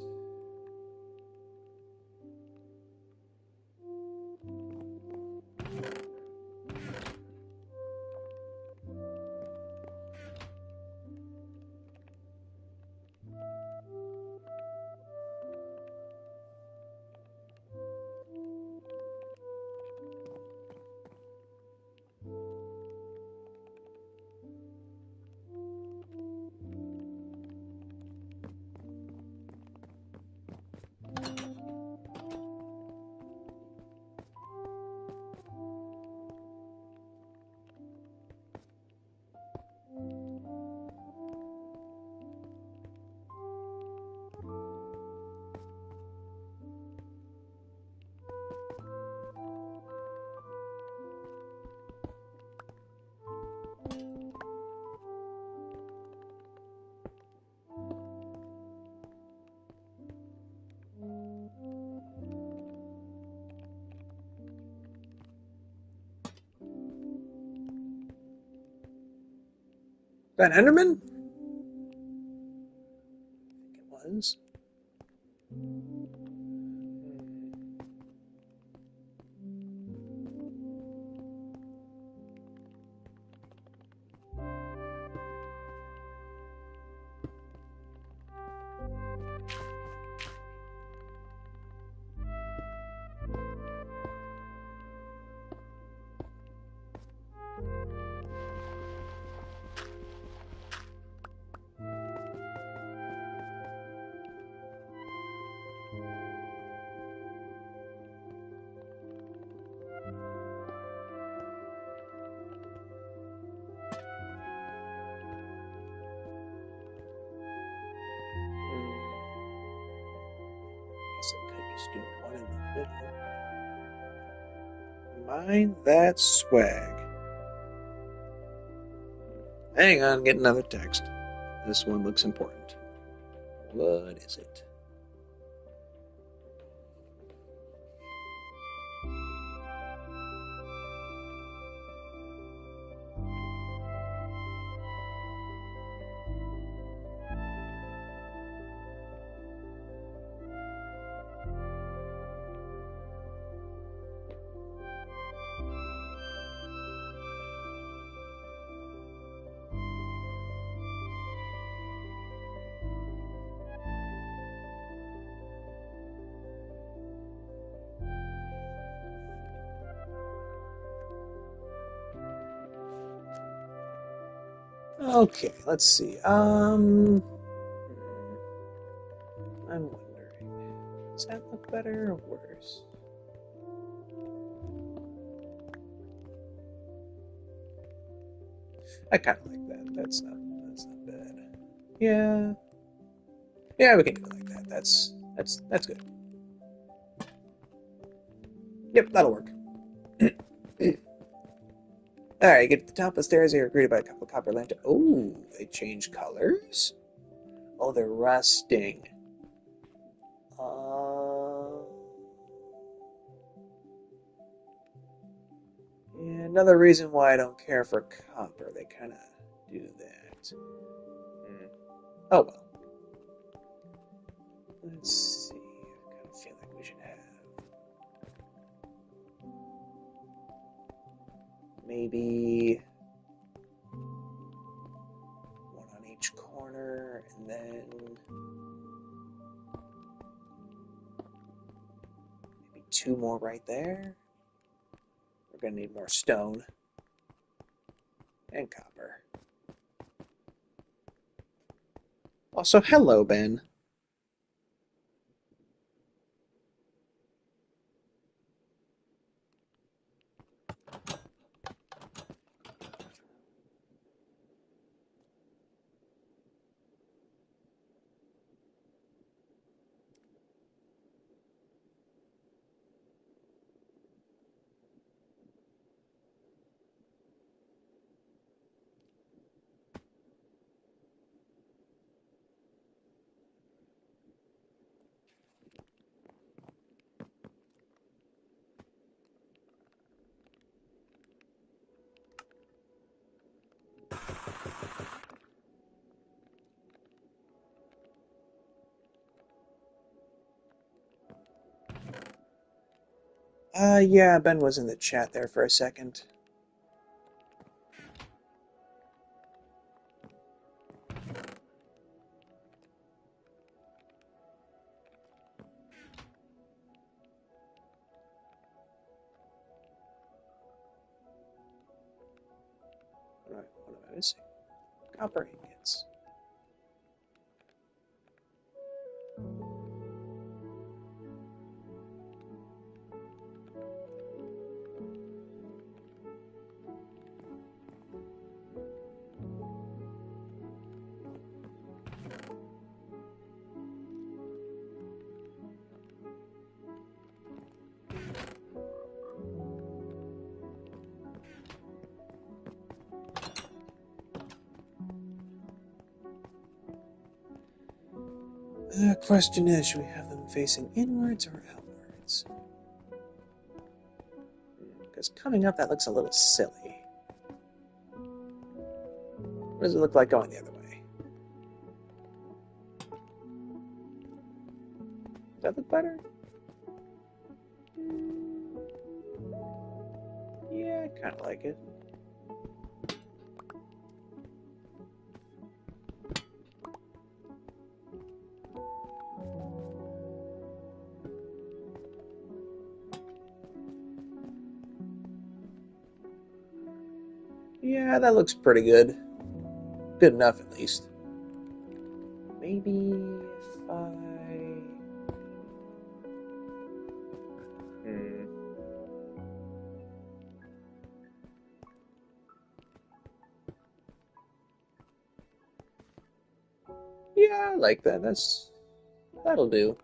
That Enderman? I think it was. Guess I could just do one in the middle. Mind that swag. Hang on, get another text. This one looks important. What is it? Okay, let's see. I'm wondering, does that look better or worse? I kind of like that. That's not bad. Yeah, yeah, we can do it like that. That's good. Yep, that'll work. All right, get to the top of the stairs. You're greeted by a couple of copper lanterns. Oh, they change colors. Oh, they're rusting. Yeah, another reason why I don't care for copper. They kind of do that. Oh well. Let's see. I kind of feel like we should have maybe one on each corner, and then maybe two more right there. We're gonna need more stone and copper. Also, hello, Ben. Yeah, Ben was in the chat there for a second. What am I missing? Copper ingots. The question is, should we have them facing inwards or outwards? Because coming up, that looks a little silly. What does it look like going the other way? Does that look better? Yeah, I kind of like it. Yeah, that looks pretty good. Good enough, at least. Maybe if I... Yeah, I like that. That'll do.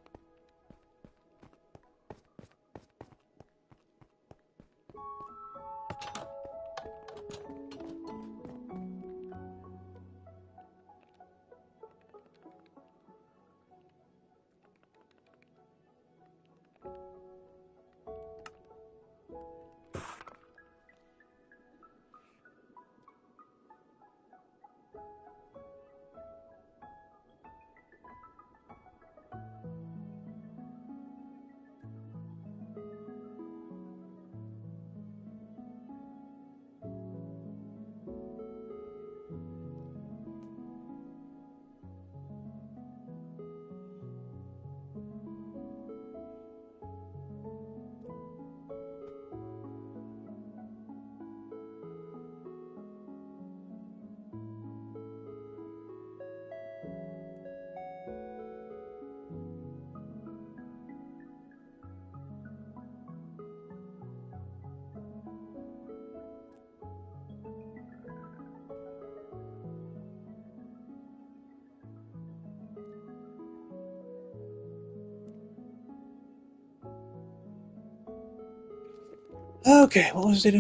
Okay, what was it?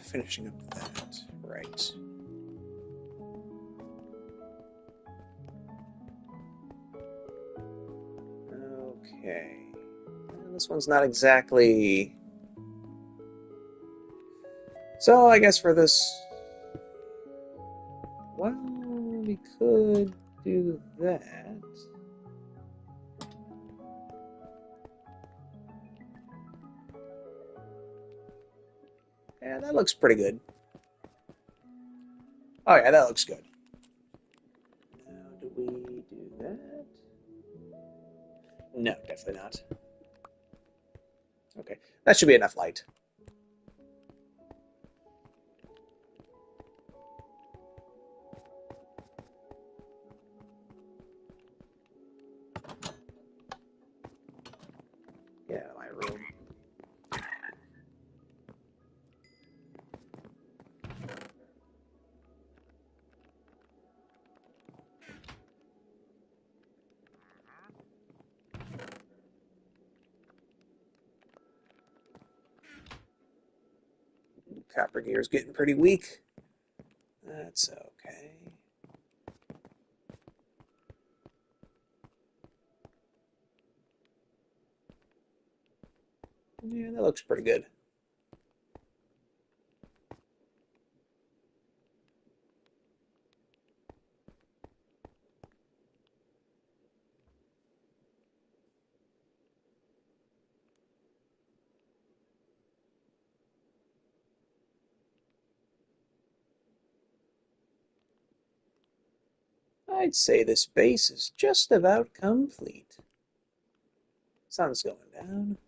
Finishing up that. Right. Okay. This one's not exactly... So, I guess for this... Well, we could do that. Yeah, that looks pretty good. Oh yeah, that looks good. Now, do we do that? No, definitely not. Okay, that should be enough light. Yeah, my room. Copper gear's getting pretty weak. That's okay. Yeah, that looks pretty good. I'd say this base is just about complete. Sun's going down.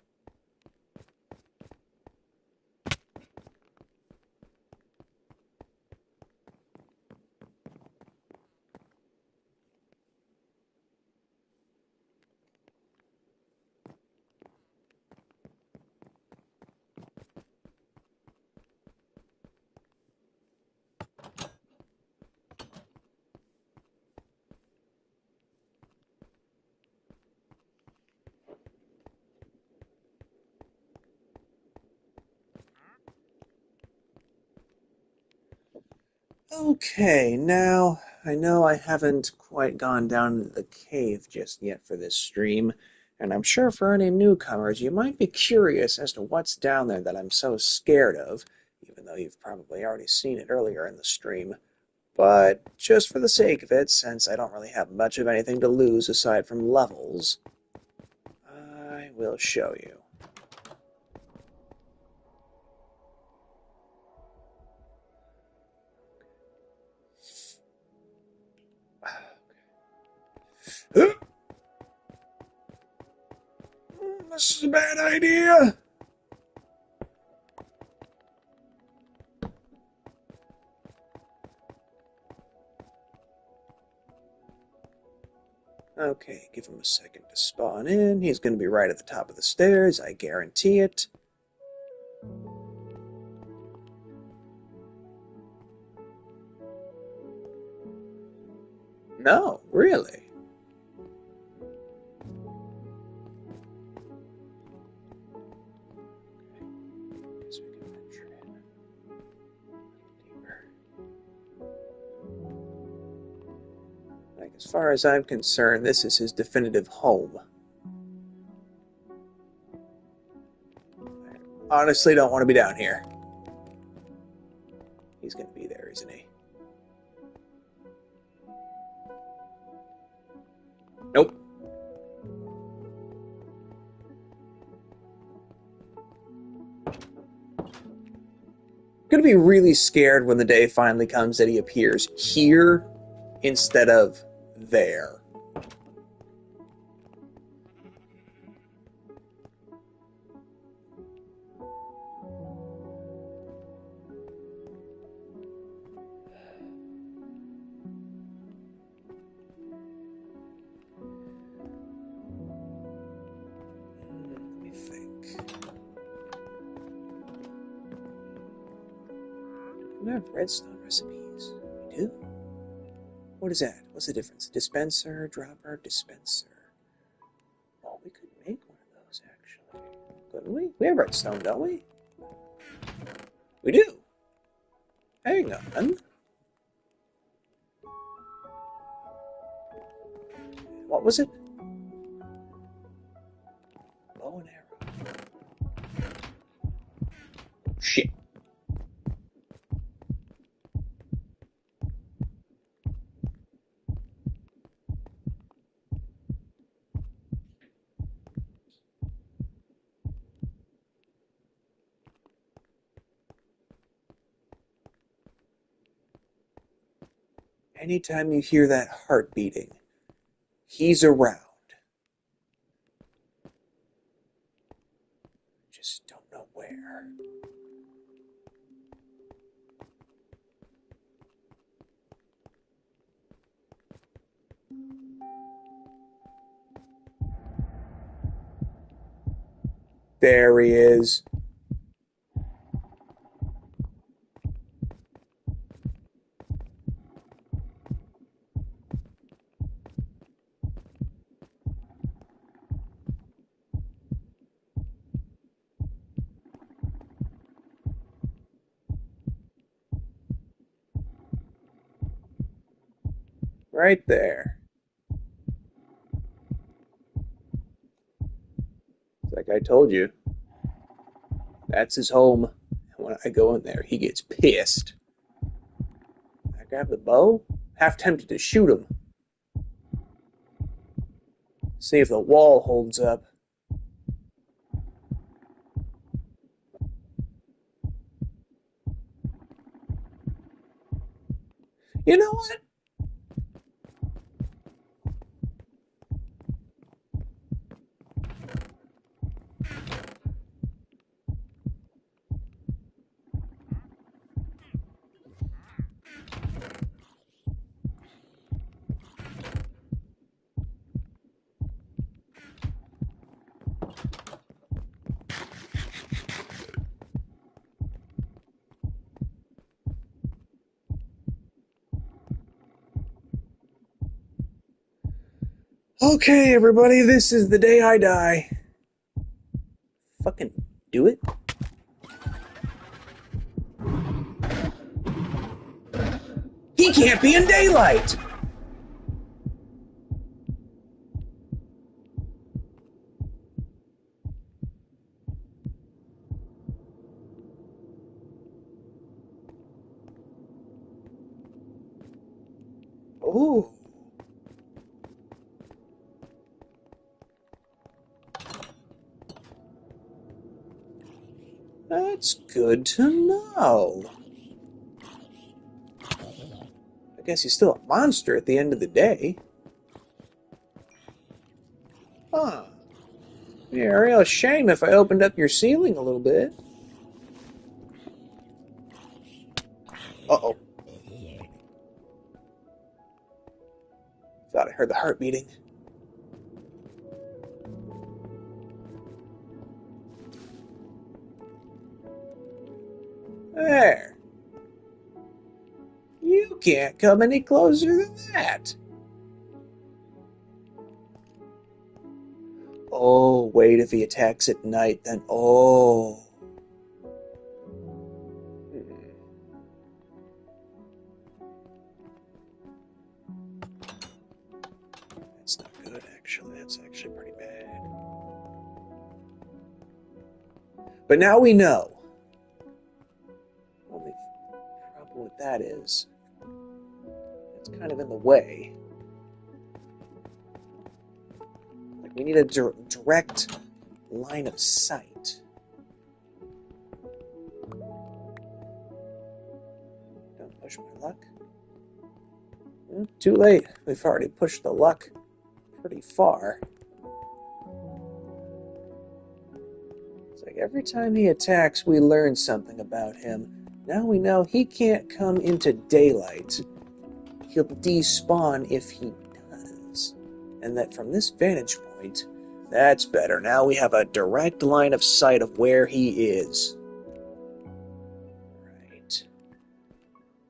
Okay, now I know I haven't quite gone down into the cave just yet for this stream, and I'm sure for any newcomers you might be curious as to what's down there that I'm so scared of, even though you've probably already seen it earlier in the stream. But just for the sake of it, since I don't really have much of anything to lose aside from levels, I will show you. This is a bad idea. Okay, give him a second to spawn in. He's going to be right at the top of the stairs, I guarantee it. No, really. Guess we can venture in deeper. Like, as far as I'm concerned, this is his definitive home. I honestly don't want to be down here. He's going to be there, isn't he? Nope. I'm going to be really scared when the day finally comes that he appears here instead of there. Let me think. Do we have redstone recipes? We do. What is that? What's the difference? Dispenser, dropper, dispenser. Oh, we could make one of those, actually. Couldn't we? We have redstone, don't we? We do. Hang on. What was it? Bow and arrow. Shit. Anytime you hear that heart beating, he's around. Just don't know where. There he is. Right there. Like I told you, that's his home. And when I go in there, he gets pissed. I grab the bow, half tempted to shoot him. See if the wall holds up. You know what? Okay, everybody, this is the day I die. Fucking do it. He can't be in daylight! Oh. That's good to know. I guess he's still a monster at the end of the day. Huh. Yeah, a real shame if I opened up your ceiling a little bit. Uh-oh. Thought I heard the heart beating. There. You can't come any closer than that. Oh, wait, if he attacks at night, then oh. That's not good, actually. That's actually pretty bad. But now we know. Only problem with that is, it's kind of in the way. Like, we need a direct line of sight. Don't push my luck. Too late. We've already pushed the luck pretty far. It's like every time he attacks, we learn something about him. Now we know he can't come into daylight. He'll despawn if he does. And that from this vantage point, that's better. Now we have a direct line of sight of where he is. Right.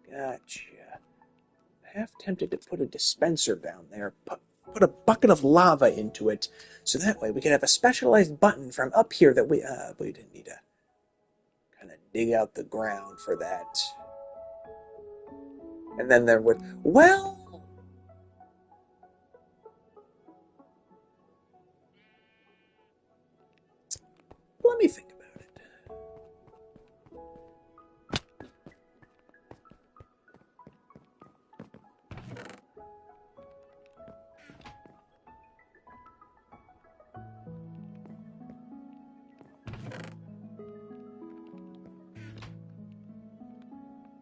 Gotcha. Half tempted to put a dispenser down there, put a bucket of lava into it, so that way we could have a specialized button from up here that we didn't need to kind of dig out the ground for that. And then there would, well, let me think about it.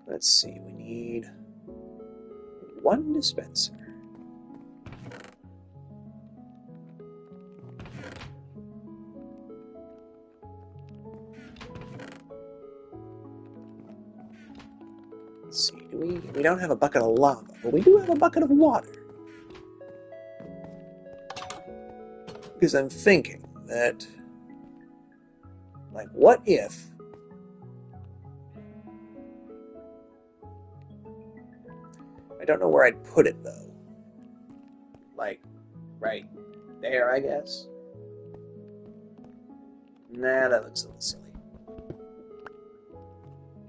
Let's see, we need one dispenser. Let's see, we don't have a bucket of lava, but we do have a bucket of water. Because I'm thinking that, like, what if I don't know where I'd put it, though. Like, right there, I guess? Nah, that looks a little silly.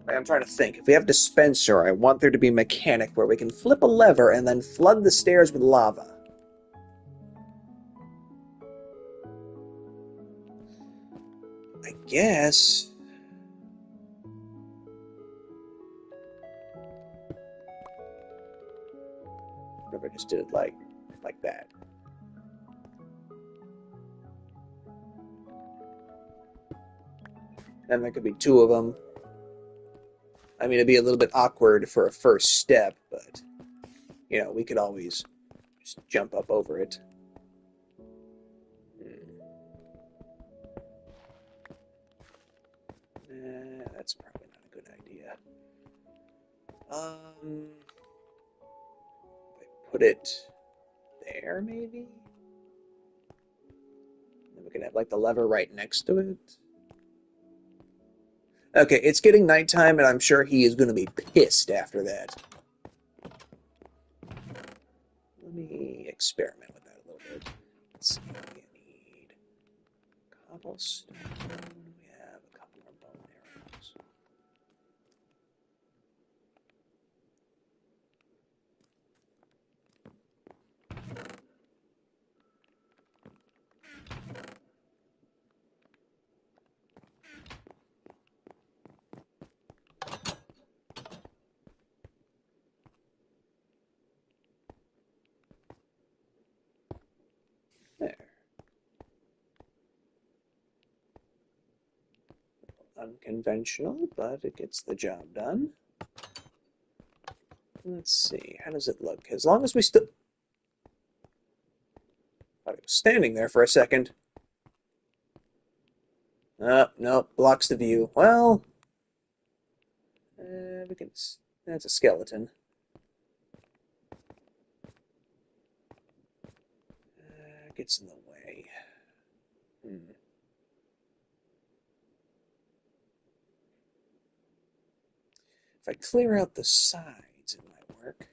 I'm trying to think. If we have dispenser, I want there to be a mechanic where we can flip a lever and then flood the stairs with lava. I guess. What if I just did it like that? And there could be two of them. I mean, it'd be a little bit awkward for a first step, but, you know, we could always just jump up over it. That's probably not a good idea. If I put it there, maybe? Then we can have, like, the lever right next to it. Okay, it's getting nighttime, and I'm sure he is going to be pissed after that. Let me experiment with that a little bit. cobblestone. We have a couple more bone arrows. There. Unconventional, but it gets the job done. Let's see, how does it look? As long as we still... Thought it was standing there for a second. Nope, blocks the view. Well, we can... That's a skeleton. Gets in the way. If I clear out the sides, it might work.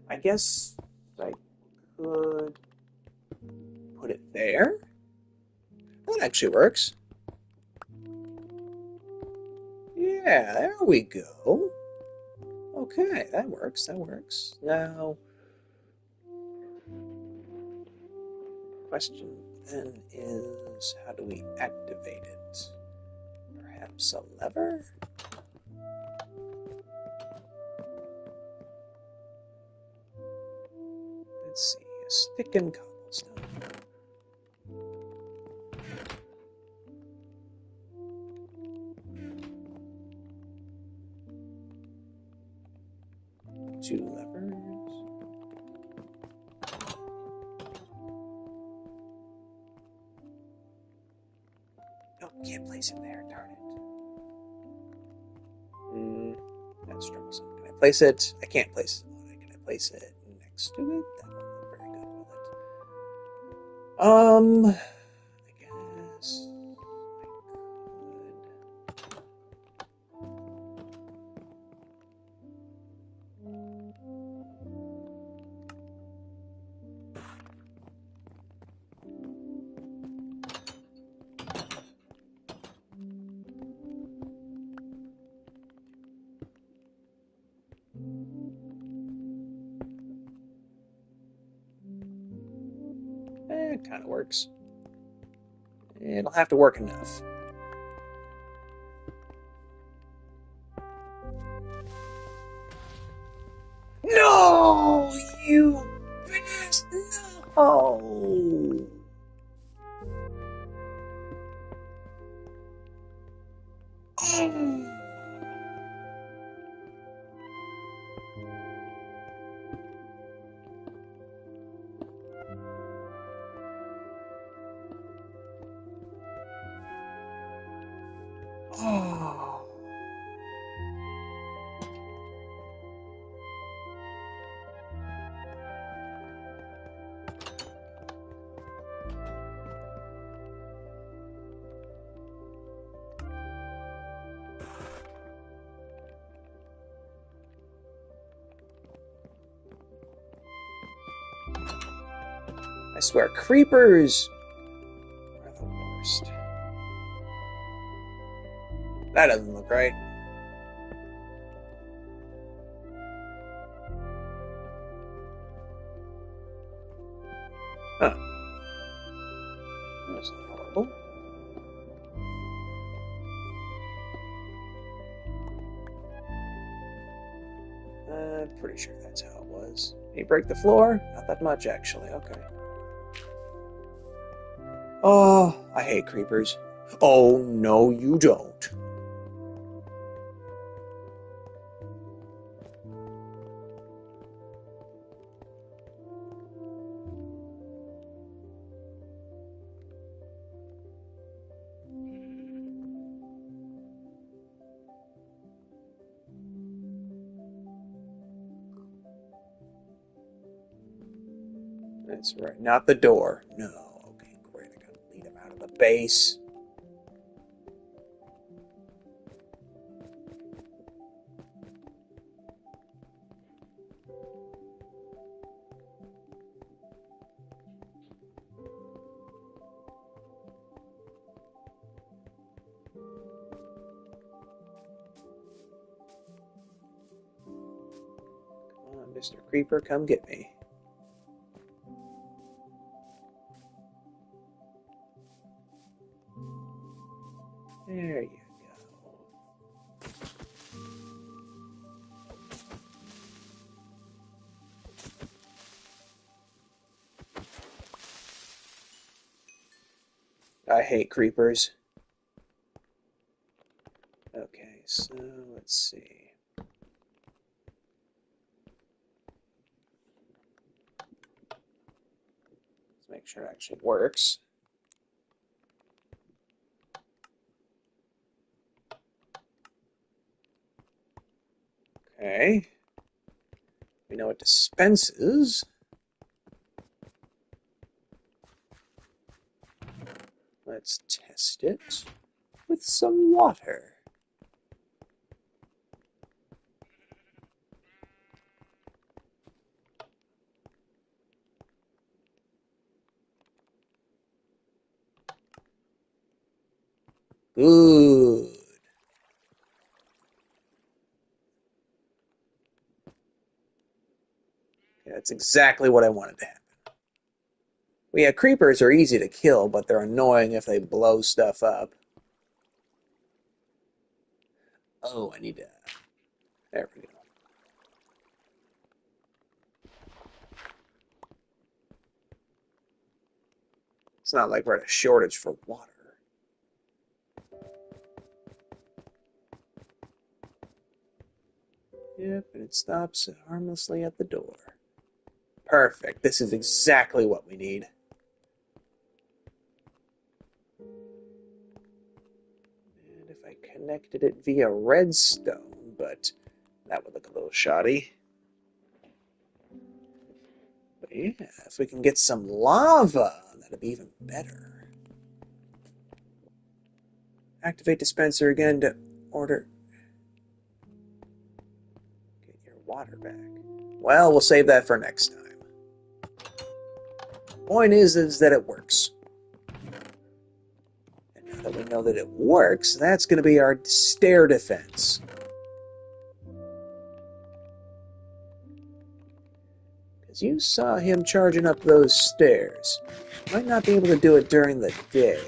I guess I could put it there. That actually works. Yeah, there we go. Okay, that works, that works. Now, question then is, how do we activate it? Perhaps a lever? Let's see, a stick and cobblestone. Two levers. Nope, can't place it there, darn it. That's troublesome. Can I place it? I can't place it on it. Can I place it next to it? That won't look very good, will it? I guess it kind of works. It'll have to work enough. No, you bastard! No. Oh. Oh. I swear, creepers are the worst. That doesn't look right. Huh. That's not horrible. I'm pretty sure that's how it was. Did you break the floor? Not that much, actually. Okay. Oh, I hate creepers. Oh, no, you don't. That's right, not the door. No. Okay, great. I gotta lead him out of the base. Come on, Mr. Creeper, come get me. There you go. I hate creepers. Okay, so let's see. Let's make sure it actually works. Okay. We know it dispenses. Let's test it with some water. Good. Yeah, that's exactly what I wanted to happen. Well, yeah, creepers are easy to kill, but they're annoying if they blow stuff up. Oh, I need to... There we go. It's not like we're at a shortage for water. Yep, and it stops harmlessly at the door. Perfect. This is exactly what we need. And if I connected it via redstone, but that would look a little shoddy. But yeah, if we can get some lava, that'd be even better. Activate dispenser again to order. Get your water back. Well, we'll save that for next time. Point is that it works. And now that we know that it works, that's going to be our stair defense. Because you saw him charging up those stairs. Might not be able to do it during the day,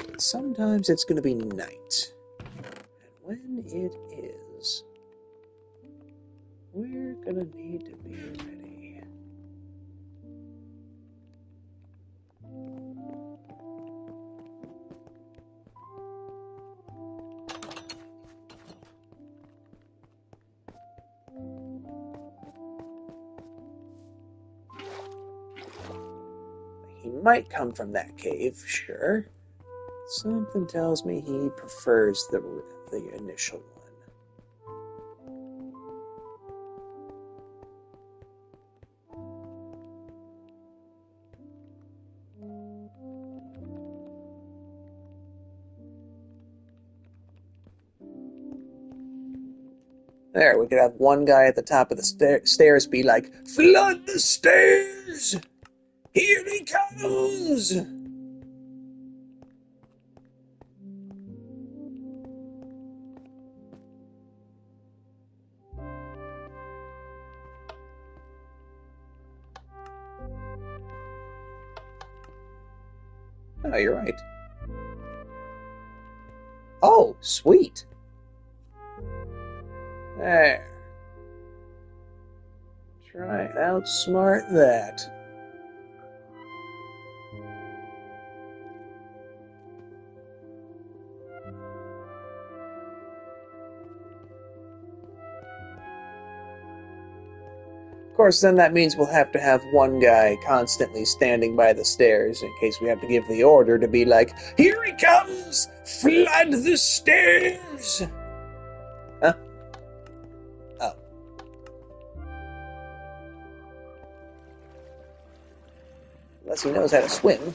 but sometimes it's going to be night. And when it is, we're going to need to be ready. He might come from that cave, sure. Something tells me he prefers the initial one. There, we could have one guy at the top of the stairs be like, "Flood the stairs! Here he comes!" Oh, you're right. Oh, sweet. There. Try and outsmart that. Of course, then that means we'll have to have one guy constantly standing by the stairs in case we have to give the order to be like, "Here he comes! Flood the stairs!" Huh? Oh. Unless he knows how to swim.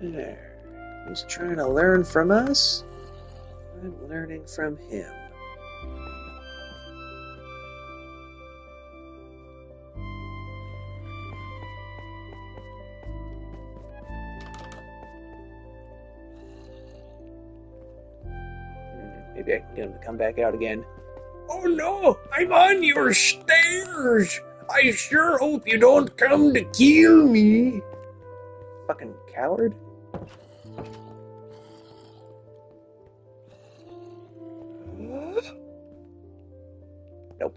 There. He's trying to learn from us. I'm learning from him. Maybe I can get him to come back out again. Oh no! I'm on your stairs! I sure hope you don't come to kill me! Fucking coward. Nope.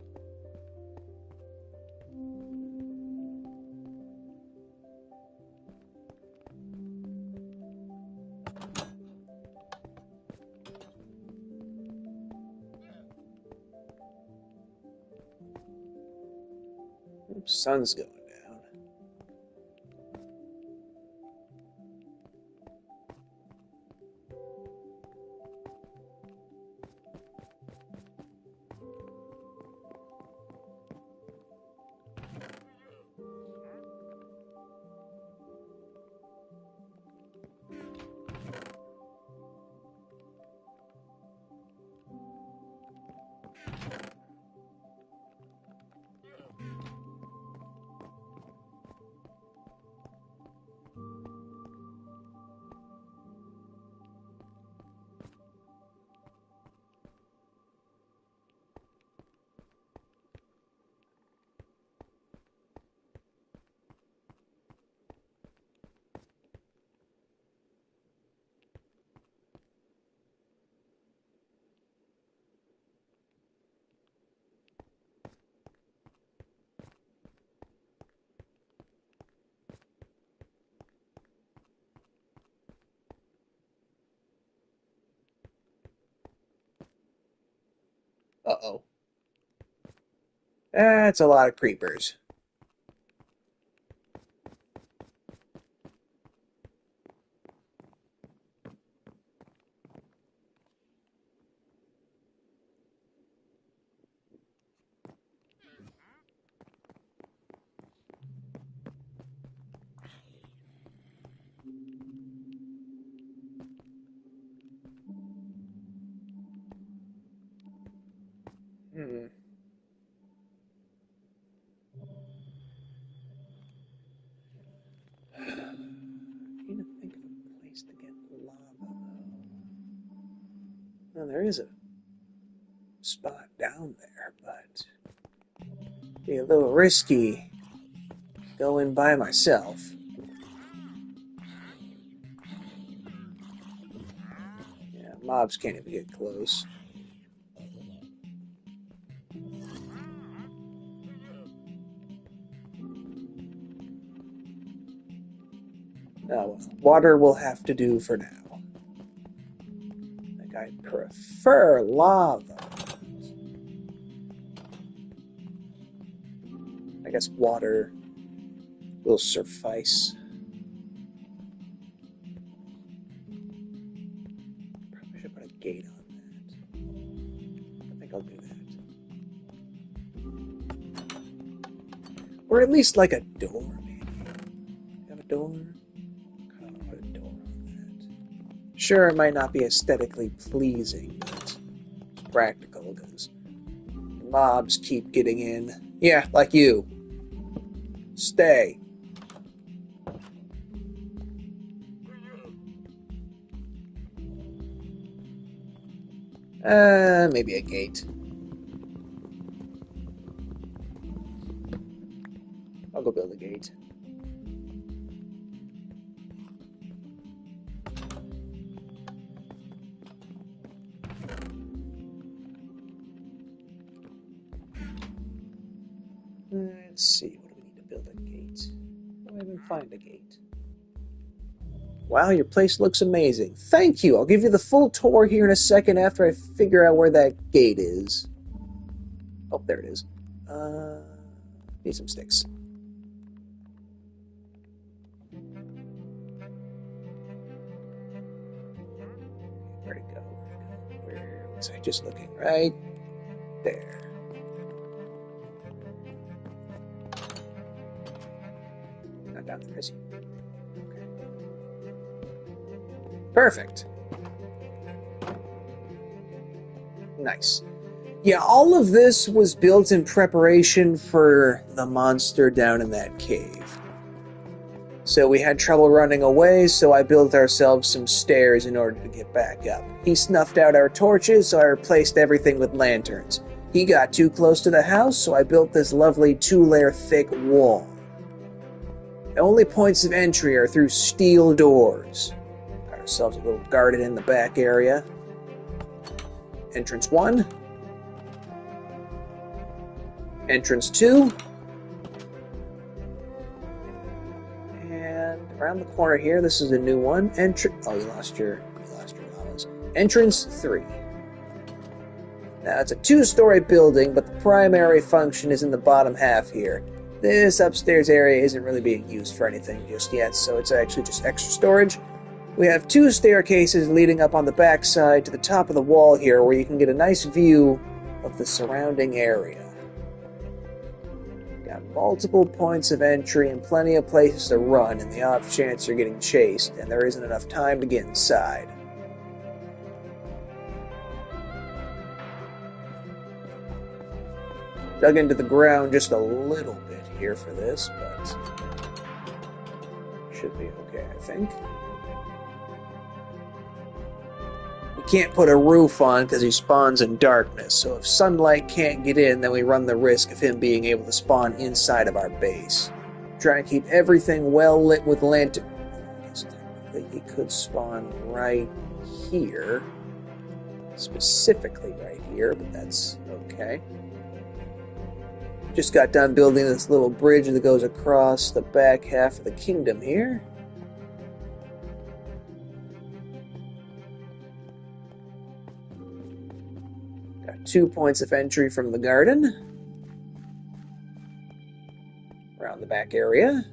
Sun's going down. Uh-oh. That's a lot of creepers. Hmm. I need to think of a place to get lava, though. Well, there is a spot down there, but be a little risky going by myself. Yeah, mobs can't even get close. Oh, well, water will have to do for now. Like, I prefer lava. I guess water will suffice. Probably should put a gate on that. I think I'll do that. Or at least like a door, maybe. Have a door? I'll put a door on that. Sure, it might not be aesthetically pleasing, but it's practical because mobs keep getting in. Yeah, like you. Stay. Maybe a gate. I'll go build a gate. Let's see, what do we need to build a gate? I don't even find a gate. Wow, your place looks amazing. Thank you. I'll give you the full tour here in a second after I figure out where that gate is. Oh, there it is. Need some sticks. was I just looking? Right there. Not down there, is he? Okay. Perfect. Nice. Yeah, all of this was built in preparation for the monster down in that cave. So we had trouble running away, so I built ourselves some stairs in order to get back up. He snuffed out our torches, so I replaced everything with lanterns. He got too close to the house, so I built this lovely 2-layer thick wall. The only points of entry are through steel doors. Got ourselves a little garden in the back area. Entrance 1. Entrance 2. And around the corner here, this is a new one. Oh, you lost your llamas. Entrance 3. Now, it's a 2-story building, but the primary function is in the bottom half here. This upstairs area isn't really being used for anything just yet, so it's actually just extra storage. We have 2 staircases leading up on the back side to the top of the wall here, where you can get a nice view of the surrounding area. Got multiple points of entry and plenty of places to run in the off chance you're getting chased, and there isn't enough time to get inside. Dug into the ground just a little bit here for this, but should be okay, I think. We can't put a roof on because he spawns in darkness, so if sunlight can't get in, then we run the risk of him being able to spawn inside of our base. Try and keep everything well lit with lantern. I guess technically he could spawn right here. Specifically right here, but that's okay. Just got done building this little bridge that goes across the back half of the kingdom here. Got 2 points of entry from the garden. Around the back area.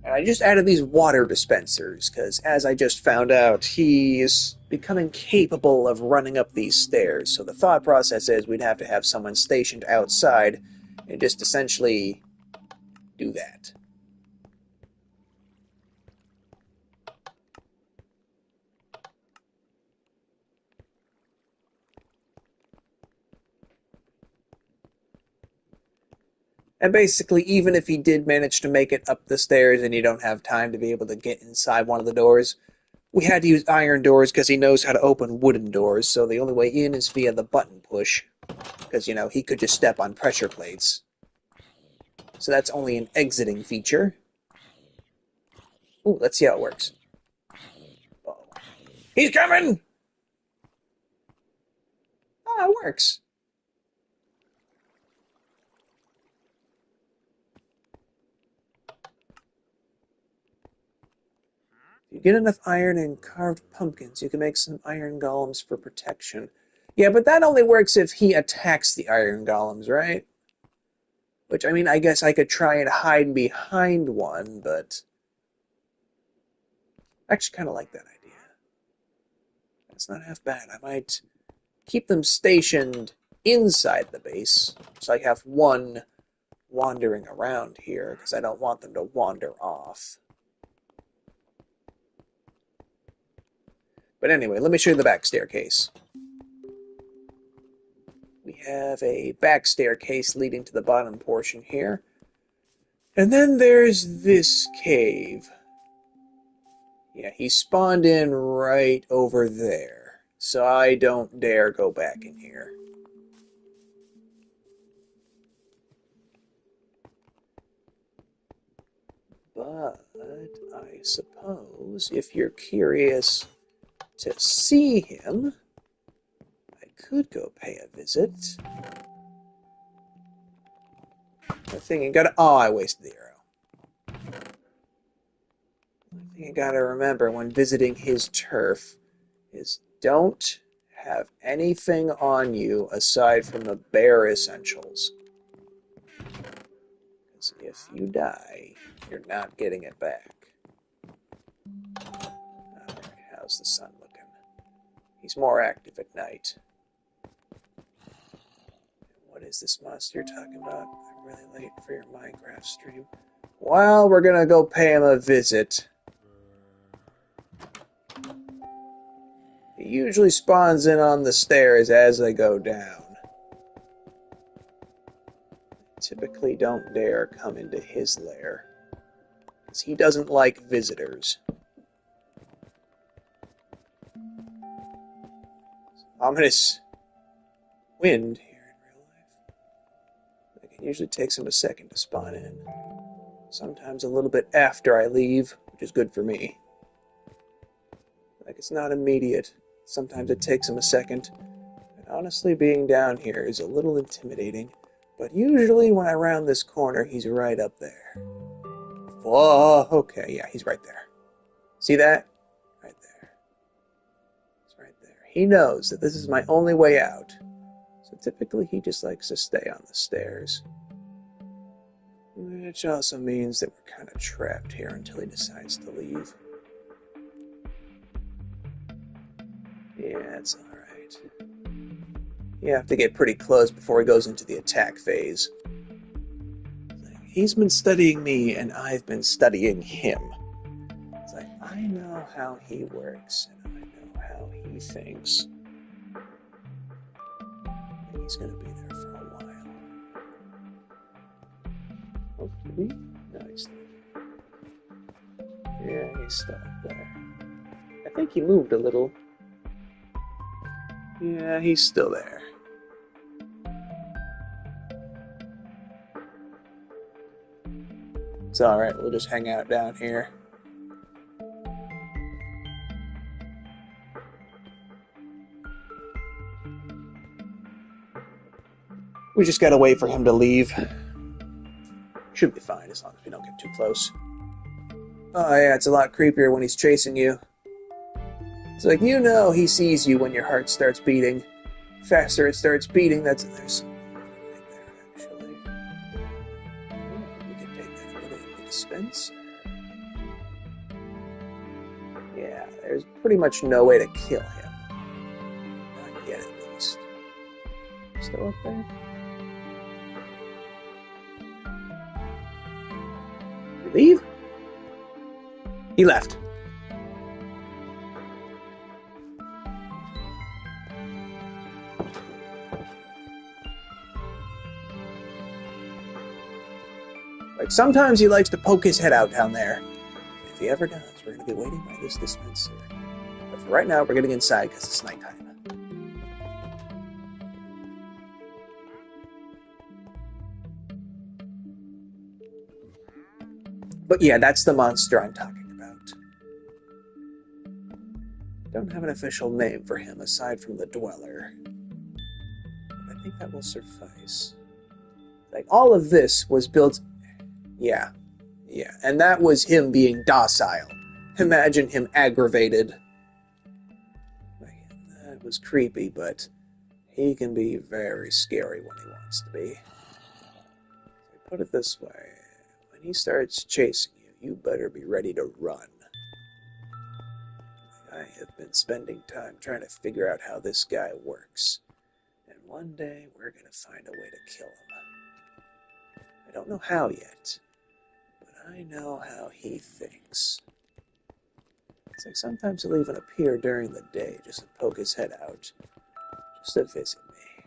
I just added these water dispensers, because as I just found out, he is becoming capable of running up these stairs. So the thought process is we'd have to have someone stationed outside and just essentially do that. And basically, even if he did manage to make it up the stairs and you don't have time to be able to get inside one of the doors, we had to use iron doors because he knows how to open wooden doors, so the only way in is via the button push. Because, he could just step on pressure plates. So that's only an exiting feature. Ooh, let's see how it works. Uh-oh. He's coming! Ah, it works. If you get enough iron and carved pumpkins, you can make some iron golems for protection. Yeah, but that only works if he attacks the iron golems, right? Which, I guess I could try and hide behind one, but I actually kind of like that idea. That's not half bad. I might keep them stationed inside the base, so I have one wandering around here, because I don't want them to wander off. But anyway, let me show you the back staircase. We have a back staircase leading to the bottom portion here. And then there's this cave. Yeah, he spawned in right over there. So I don't dare go back in here. But I suppose if you're curious to see him, I could go pay a visit. The thing you gotta... Oh, I wasted the arrow. The thing you gotta remember when visiting his turf is don't have anything on you aside from the bare essentials. Because if you die, you're not getting it back. Alright, how's the sun looking? He's more active at night. What is this monster you're talking about? I'm really late for your Minecraft stream. Well, we're gonna go pay him a visit. He usually spawns in on the stairs as I go down. Typically don't dare come into his lair, because he doesn't like visitors. Ominous wind here in real life. Like, it usually takes him a second to spawn in. Sometimes a little bit after I leave, which is good for me. Like, it's not immediate. Sometimes it takes him a second. And honestly, being down here is a little intimidating. But usually when I round this corner, he's right up there. Whoa, okay, yeah, he's right there. See that? Right there. He's right there. He knows that this is my only way out. So typically he just likes to stay on the stairs. Which also means that we're kind of trapped here until he decides to leave. Yeah, it's alright. You have to get pretty close before he goes into the attack phase. He's been studying me, and I've been studying him. It's like, I know how he works, and I know how he thinks. And he's going to be there for a while. Hopefully. No, he's not. Yeah, he's still up there. I think he moved a little. Yeah, he's still there. It's alright, we'll just hang out down here. We just gotta wait for him to leave. Should be fine as long as we don't get too close. Oh yeah, it's a lot creepier when he's chasing you. It's like, you know he sees you when your heart starts beating. Faster it starts beating, there's something there, actually. We can take that a little in the dispenser. Yeah, there's pretty much no way to kill him. Not yet, at least. Still up there? Did he leave? He left. Like, sometimes he likes to poke his head out down there. If he ever does, we're going to be waiting by this dispenser. But for right now, we're getting inside because it's nighttime. But yeah, that's the monster I'm talking about. Don't have an official name for him aside from the Dweller. But I think that will suffice. Like, all of this was built... Yeah. And that was him being docile. Imagine him aggravated. That was creepy, but he can be very scary when he wants to be. Put it this way. When he starts chasing you, you better be ready to run. I have been spending time trying to figure out how this guy works. And one day, we're going to find a way to kill him. I don't know how yet. I know how he thinks. It's like sometimes he'll even appear during the day just to poke his head out, just to visit me.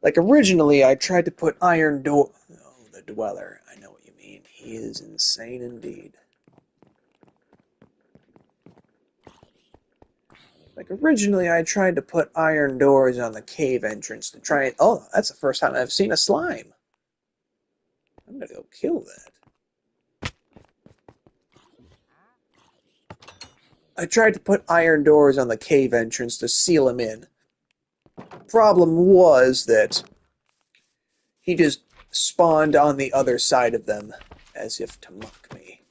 Like originally I tried to put iron door... Oh, the Dweller. I know what you mean. He is insane indeed. Like originally I tried to put iron doors on the cave entrance to try and... Oh, that's the first time I've seen a slime. I'm gonna go kill that. I tried to put iron doors on the cave entrance to seal him in. Problem was that he just spawned on the other side of them as if to mock me.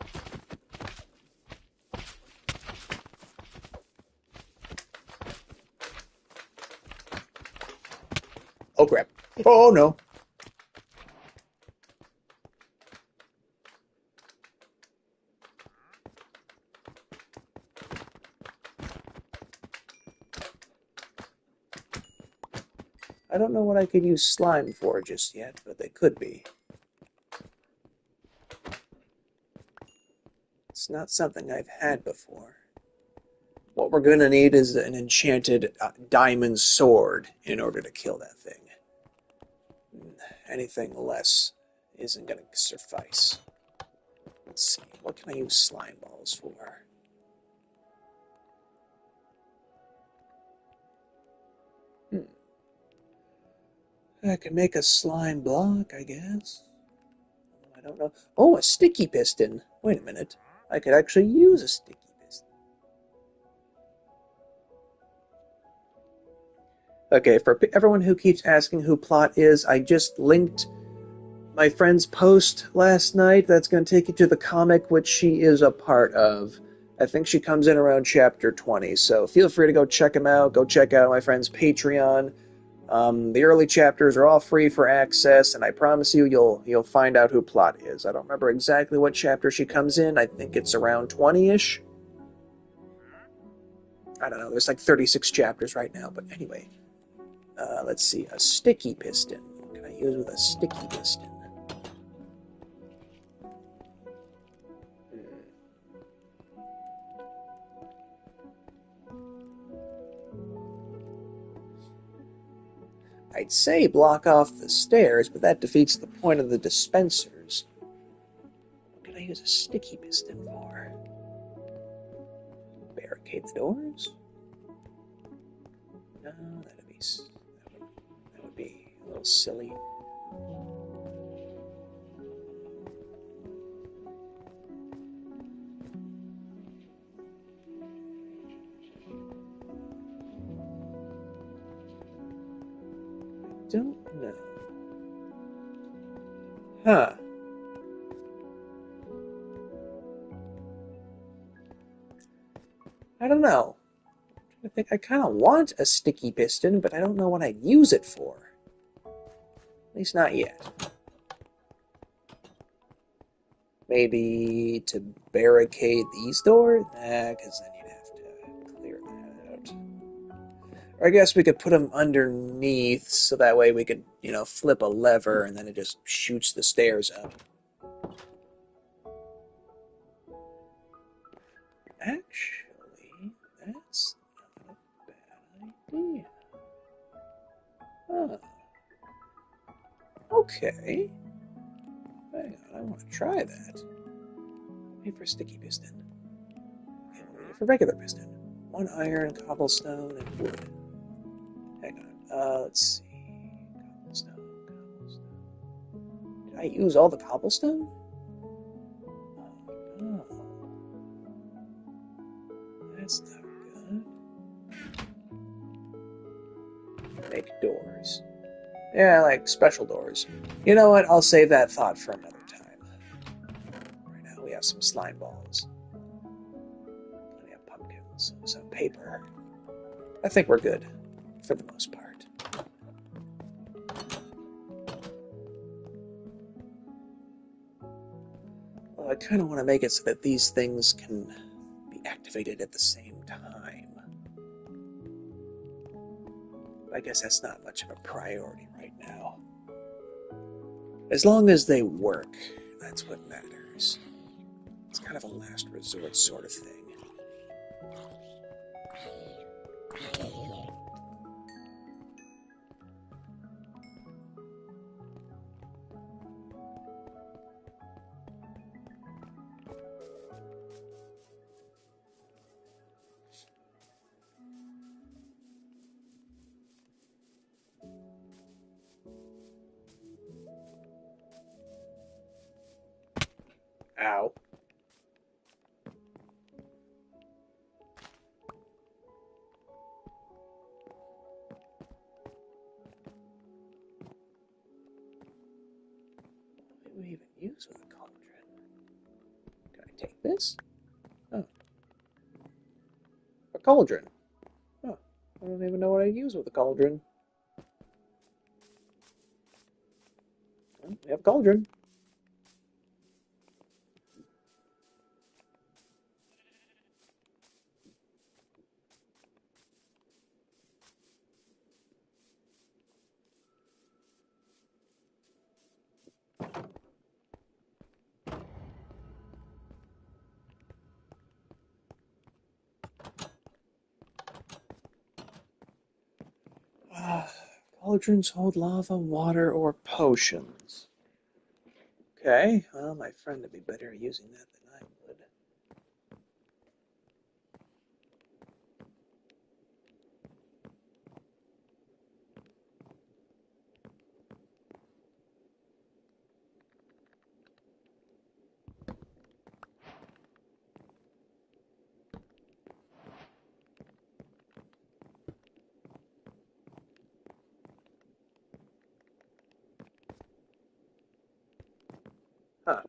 Oh, crap. Oh, no. I don't know what I could use slime for just yet, but they could be. It's not something I've had before. What we're going to need is an enchanted diamond sword in order to kill that thing. Anything less isn't going to suffice. Let's see, what can I use slime balls for? I can make a slime block, I guess. I don't know. Oh, a sticky piston. Wait a minute. I could actually use a sticky piston. Okay, for everyone who keeps asking who Plot is, I just linked my friend's post last night. That's going to take you to the comic which she is a part of. I think she comes in around chapter 20, so feel free to go check him out. Go check out my friend's Patreon. The early chapters are all free for access, and I promise you, you'll find out who Plot is. I don't remember exactly what chapter she comes in. I think it's around 20-ish. I don't know. There's like 36 chapters right now, but anyway. Let's see. A sticky piston. What can I use with a sticky piston? I'd say block off the stairs, but that defeats the point of the dispensers. What can I use a sticky piston for? Barricade the doors? No, that would be a little silly. Don't know. Huh. I don't know. I think I kind of want a sticky piston, but I don't know what I'd use it for. At least not yet. Maybe to barricade these doors? Nah, because then you'd have to clear that out. Or I guess we could put them underneath, so that way we could, flip a lever and then it just shoots the stairs up. Actually, that's not a bad idea. Huh. Okay. Hang on, I want to try that. Wait for sticky piston. Okay, wait for regular piston. 1 iron, cobblestone, and wood. Hang on. Let's see. Cobblestone. Did I use all the cobblestone? Oh, that's not good. Make doors. Yeah, I like special doors. You know what? I'll save that thought for another time. Right now we have some slime balls. Plenty of pumpkins. Some paper. I think we're good. For the most part. Well, I kind of want to make it so that these things can be activated at the same time. I guess that's not much of a priority right now. As long as they work, that's what matters. It's kind of a last resort sort of thing. Ow. What do we even use with a cauldron? Can I take this? Oh. A cauldron. Oh. I don't even know what I'd use with a cauldron. We have cauldron. Cauldrons hold lava, water, or potions. Okay, well, my friend would be better at using that than I would. Huh.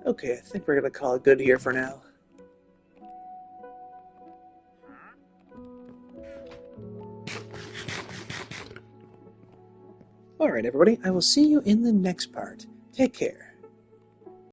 Okay, I think we're gonna call it good here for now. Alright, everybody, I will see you in the next part. Take care.